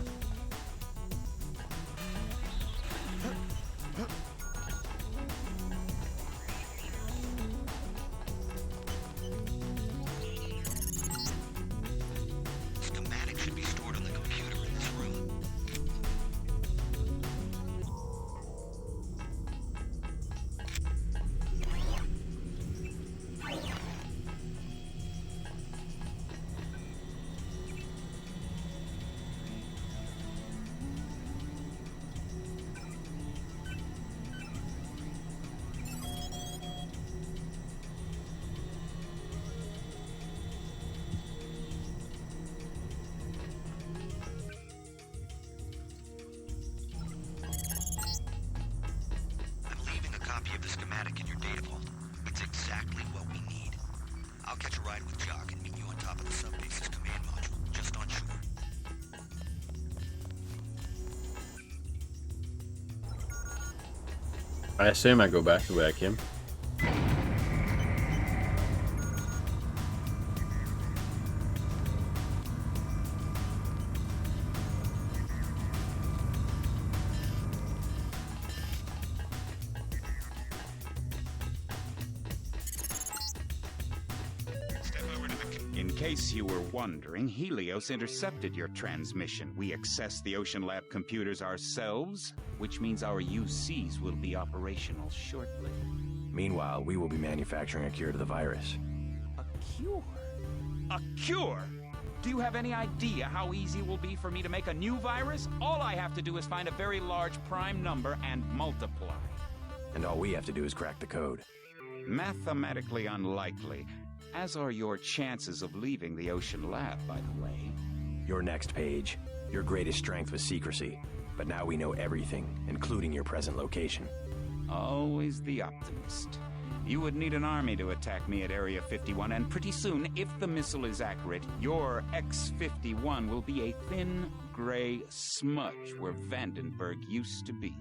Schematic should be stored on the computer in this room. Copy of the schematic in your data vault. It's exactly what we need. I'll catch a ride with Jock and meet you on top of the subbase's command module, just on shore. I assume I go back the way I came. In case you were wondering, Helios intercepted your transmission. We accessed the Ocean Lab computers ourselves, which means our UCs will be operational shortly. Meanwhile, we will be manufacturing a cure to the virus. A cure? A cure? Do you have any idea how easy it will be for me to make a new virus? All I have to do is find a very large prime number and multiply. And all we have to do is crack the code. Mathematically unlikely. As are your chances of leaving the Ocean Lab, by the way. Your next page. Your greatest strength was secrecy. But now we know everything, including your present location. Always the optimist. You would need an army to attack me at Area 51, and pretty soon, if the missile is accurate, your X-51 will be a thin, gray smudge where Vandenberg used to be.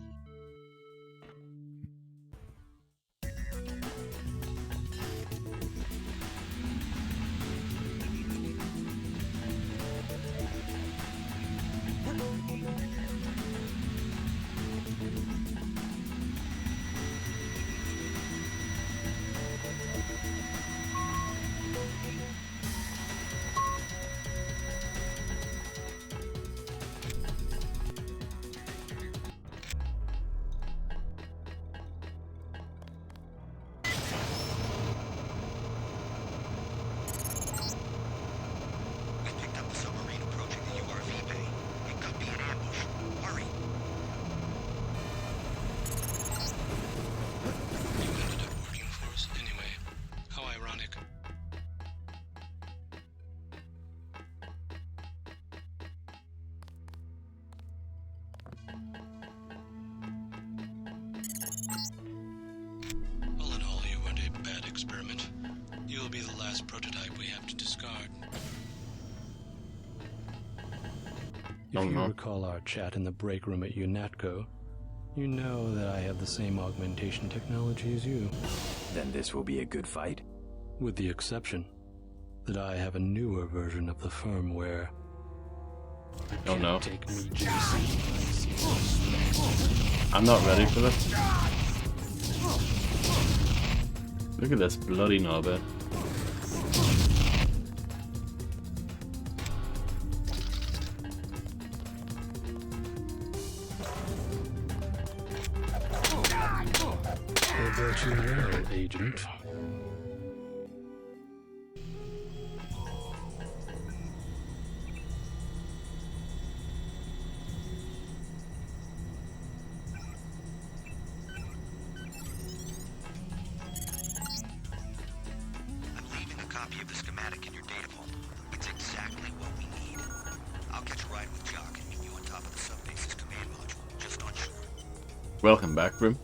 Experiment. You'll be the last prototype we have to discard. If you recall our chat in the break room at UNATCO, you know that I have the same augmentation technology as you. Then this will be a good fight? With the exception that I have a newer version of the firmware. Oh no. Take me, JC. I'm not ready for this. Look at this bloody knobbit. I bet you will, Agent. Copy of the schematic in your data vault. It's exactly what we need. I'll catch a ride with Jock. Welcome back, room.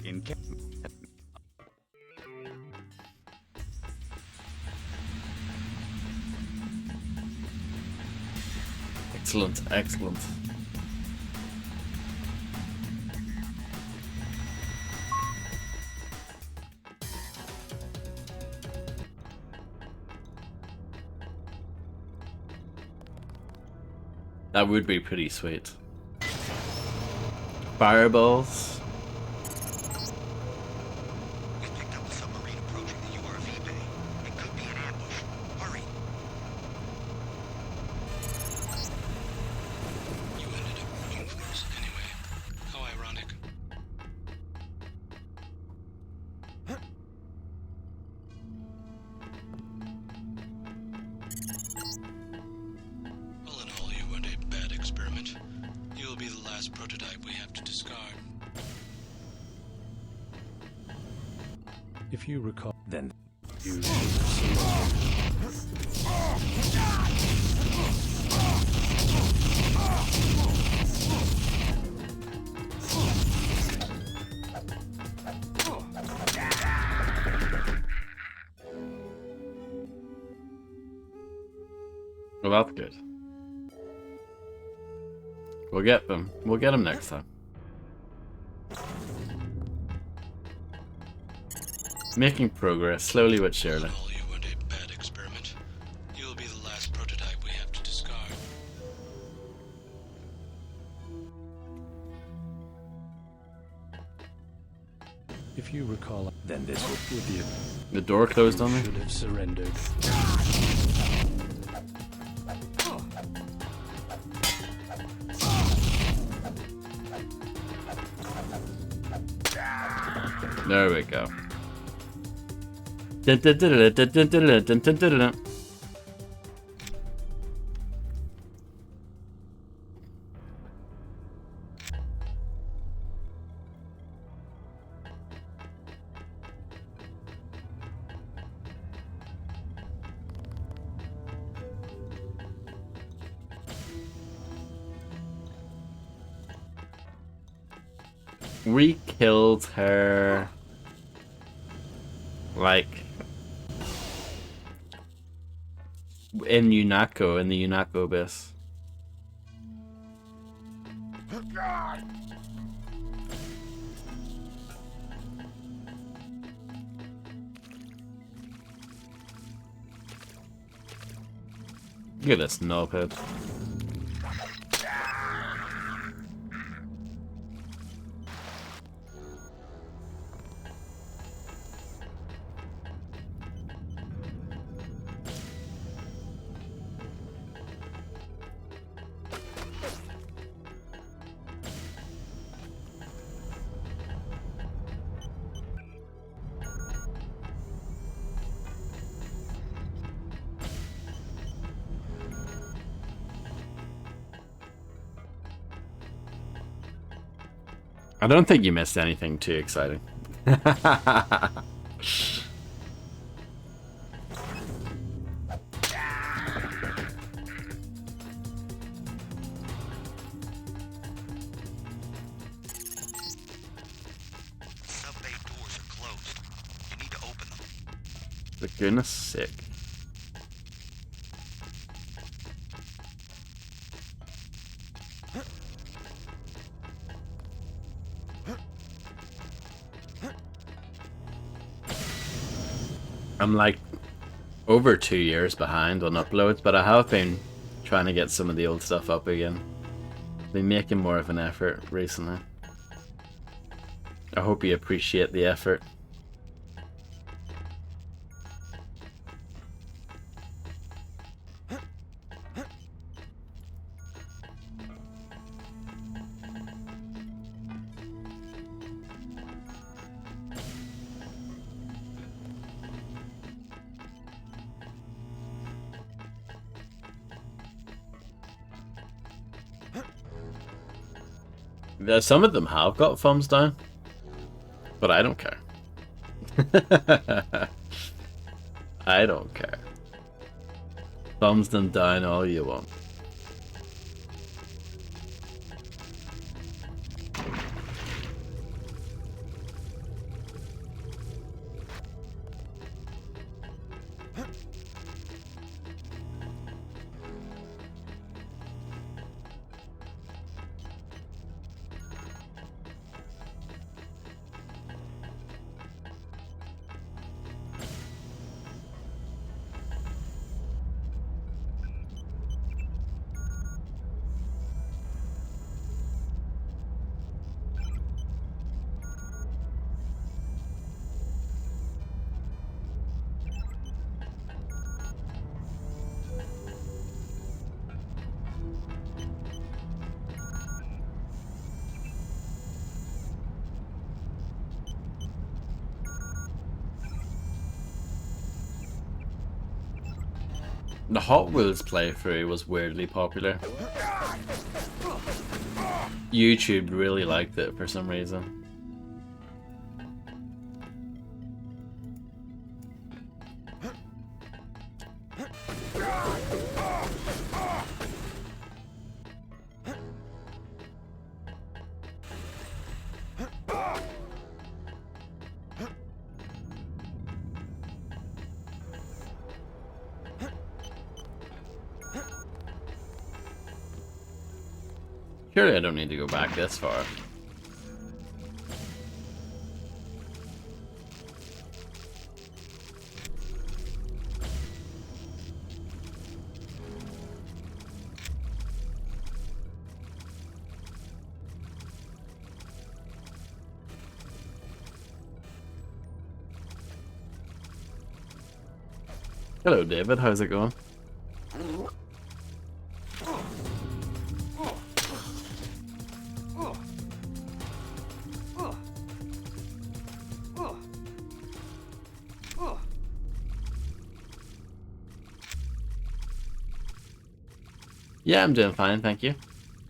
In Excellent, excellent. That would be pretty sweet. Fireballs. We've picked up a submarine approaching the URV bay. It could be an ambush. Hurry! You ended up being close anyway. How ironic. All in all, you weren't a bad experiment. You'll be the last prototype we have to discard. If you recall, then you Well, that's good. We'll get them. We'll get them next time. Making progress, slowly but surely. All you weren't a bad experiment. You'll be the last prototype we have to discard. If you recall, then this will with you. The door closed on me. Should have surrendered. There we go. Dun, dun, dun, dun, dun, dun, dun, dun, dun, dun. We killed her like in UNATCO, in the UNATCO base. Look at this knobhead. I don't think you missed anything too exciting. Sub-bay doors are closed. You need to open them. For goodness sake. I'm like over 2 years behind on uploads, but I have been trying to get some of the old stuff up again. Been making more of an effort recently. I hope you appreciate the effort. Some of them have got thumbs down, but I don't care. I don't care. Thumbs them down all you want. The Hot Wheels playthrough was weirdly popular. YouTube really liked it for some reason. Surely I don't need to go back this far. Hello David, how's it going? Yeah, I'm doing fine, thank you.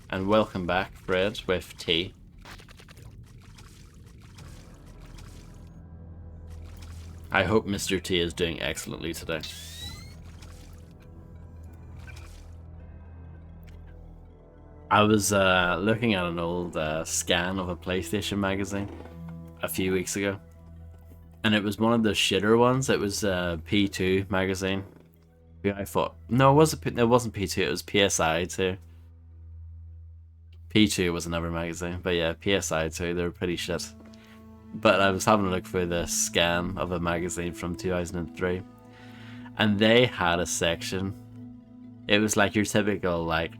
And welcome back, Fred, with tea. I hope Mr. T is doing excellently today. I was looking at an old scan of a PlayStation magazine a few weeks ago. And it was one of the shitter ones. It was P2 magazine. I thought, no, it wasn't P2, it was PSI too. P2 was another magazine, but yeah, PSI too, they were pretty shit. But I was having a look through the scan of a magazine from 2003, and they had a section. It was like your typical, like,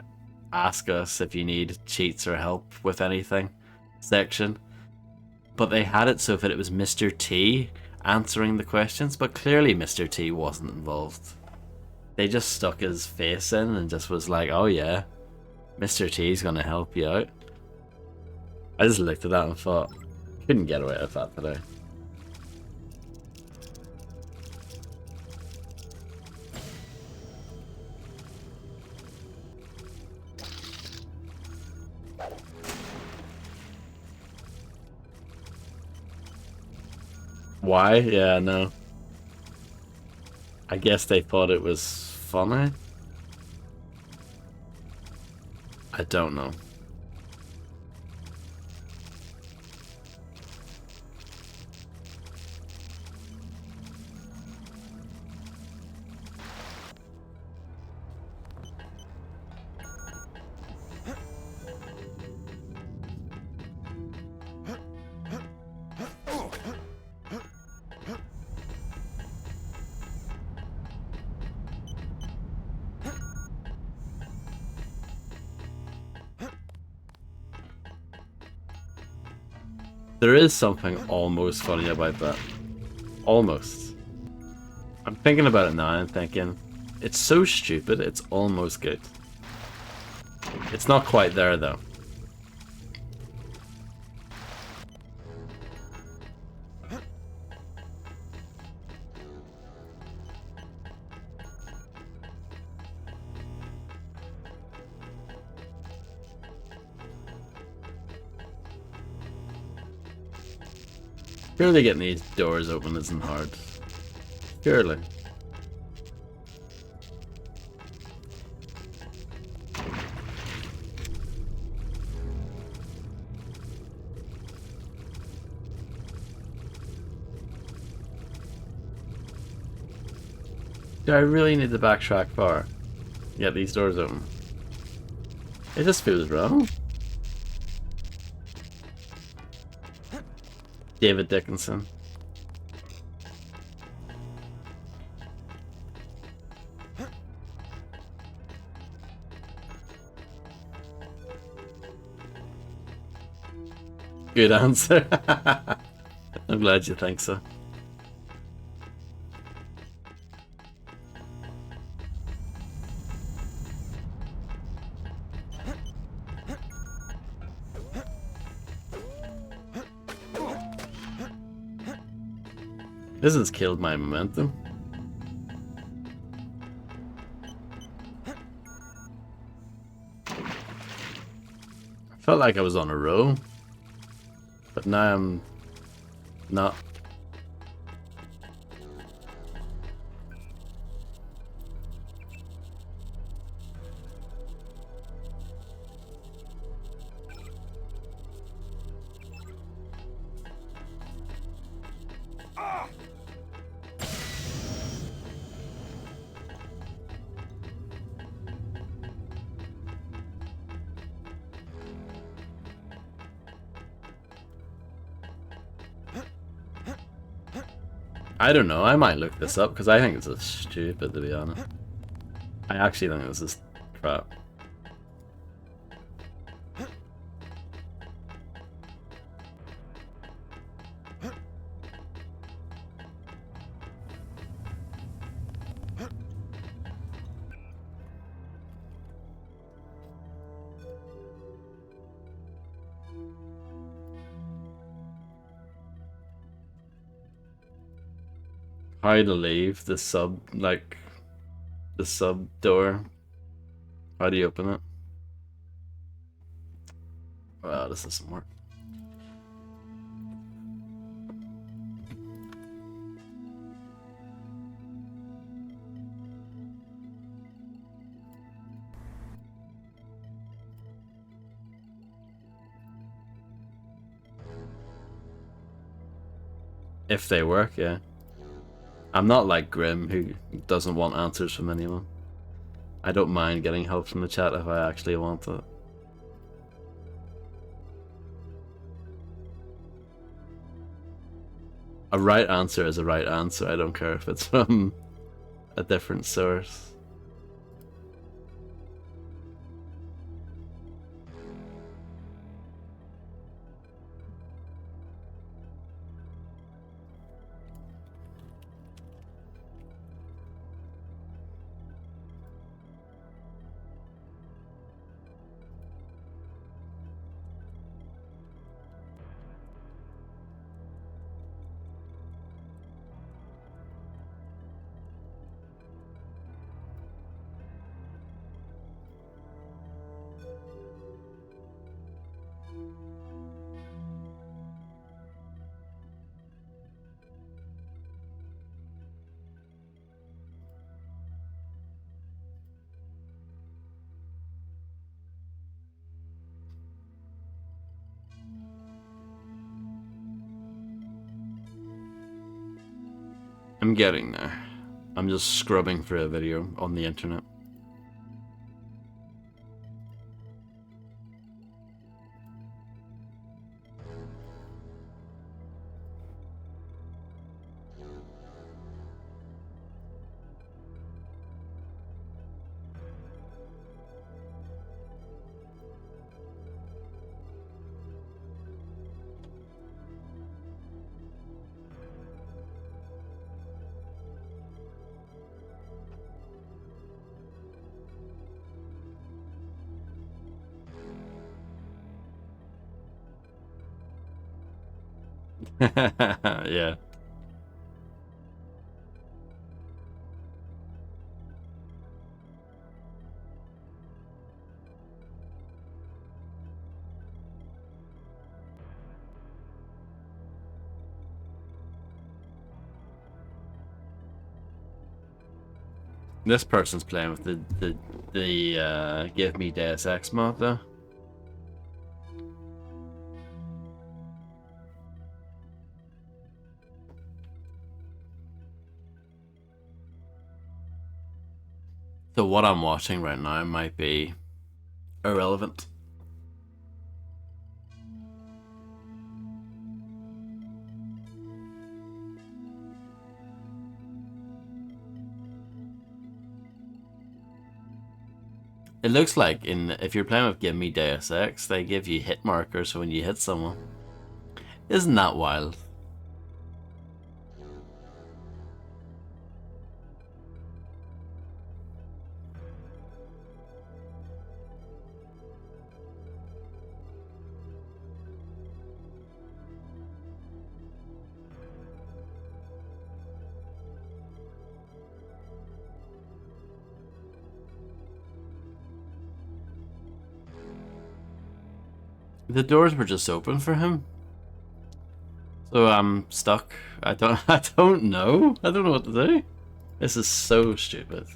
ask us if you need cheats or help with anything section. But they had it so that it was Mr. T answering the questions, but clearly Mr. T wasn't involved. They just stuck his face in and just was like, oh yeah, Mr. T's gonna help you out. I just looked at that and thought, couldn't get away with that today. Why? Yeah, no. I guess they thought it was funny. I don't know. There is something almost funny about that. Almost. I'm thinking about it now and thinking, it's so stupid, it's almost good. It's not quite there though. Surely getting these doors open isn't hard. Surely. Do I really need to backtrack far? Get these doors open. It just feels wrong. David Dickinson. Good answer. I'm glad you think so. This has killed my momentum. I felt like I was on a roll, but now I'm not. I don't know, I might look this up because I think this is stupid, to be honest. I actually think this is crap. How to leave the sub, like, the sub door. How do you open it? Wow, this doesn't work. If they work, yeah. I'm not like Grim, who doesn't want answers from anyone. I don't mind getting help from the chat if I actually want it. A right answer is a right answer. I don't care if it's from a different source. I'm getting there. I'm just scrubbing for a video on the internet. Yeah. This person's playing with the Give Me Deus Ex mod though. So what I'm watching right now might be irrelevant. It looks like if you're playing with Give Me Deus Ex, they give you hit markers when you hit someone. Isn't that wild? The doors were just open for him. So I'm stuck. I don't know. I don't know what to do. This is so stupid.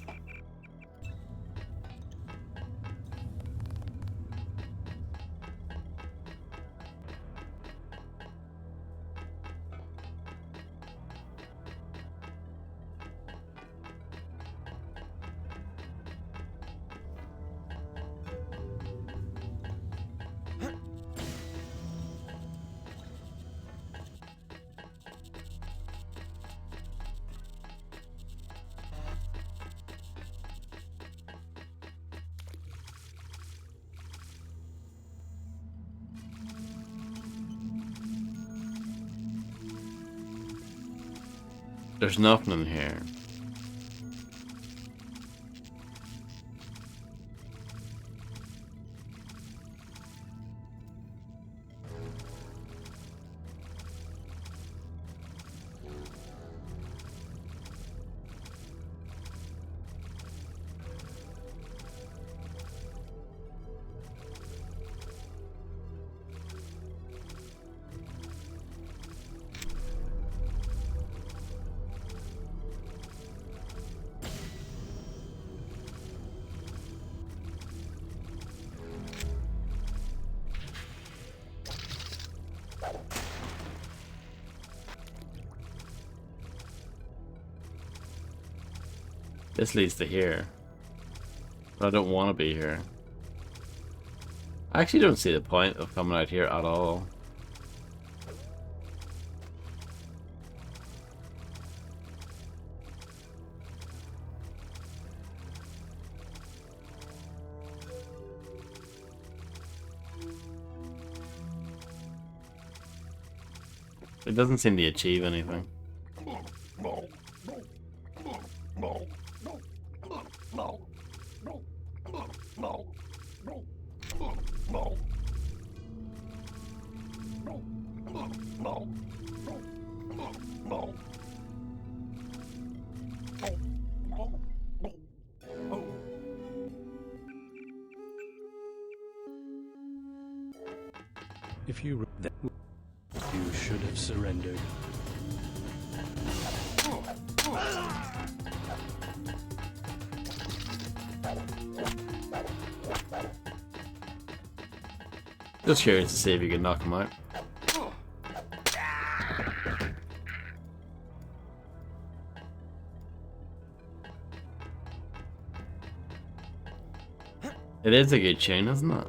There's nothing in here. This leads to here. But I don't want to be here. I actually don't see the point of coming out here at all. It doesn't seem to achieve anything. If you should have surrendered. Just curious to see if you can knock him out. It is a good chain, isn't it?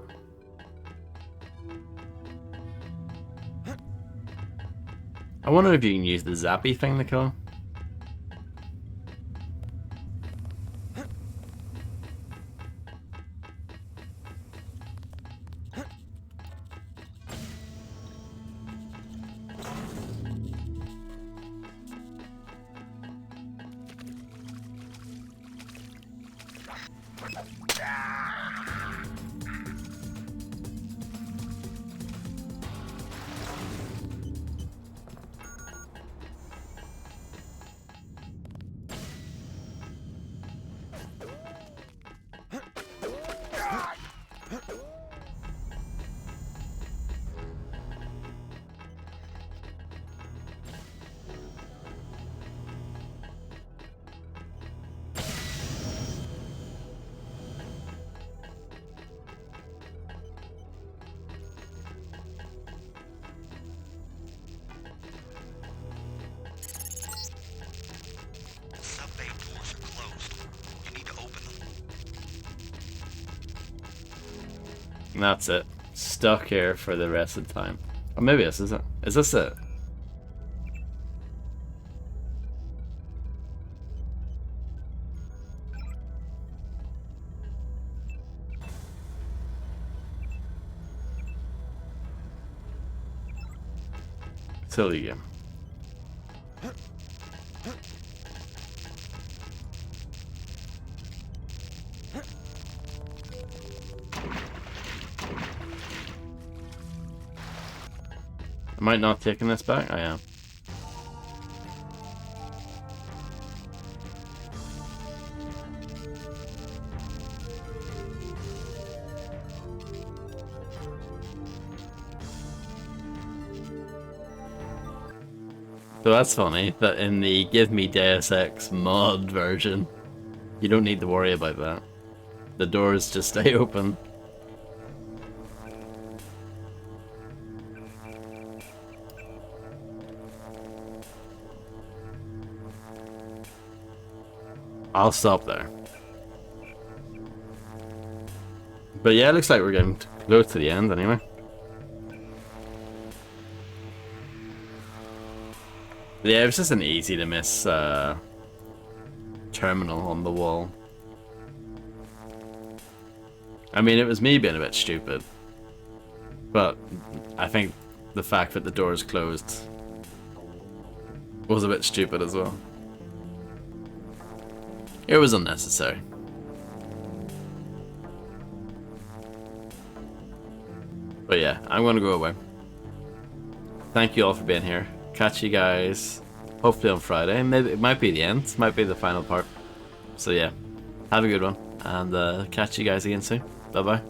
I wonder if you can use the zappy thing to kill him. And that's it. Stuck here for the rest of the time. Or maybe this is it. Is this it? Silly game. Am I not taking this back? I am. So that's funny, that in the Give Me Deus Ex mod version, you don't need to worry about that. The doors just stay open. I'll stop there. But yeah, it looks like we're getting close to the end anyway. Yeah, it was just an easy to miss terminal on the wall. I mean, it was me being a bit stupid. But I think the fact that the doors closed was a bit stupid as well. It was unnecessary. But yeah, I'm gonna go away. Thank you all for being here. Catch you guys hopefully on Friday. Maybe it might be the end, might be the final part. So yeah, have a good one, and catch you guys again soon. Bye bye.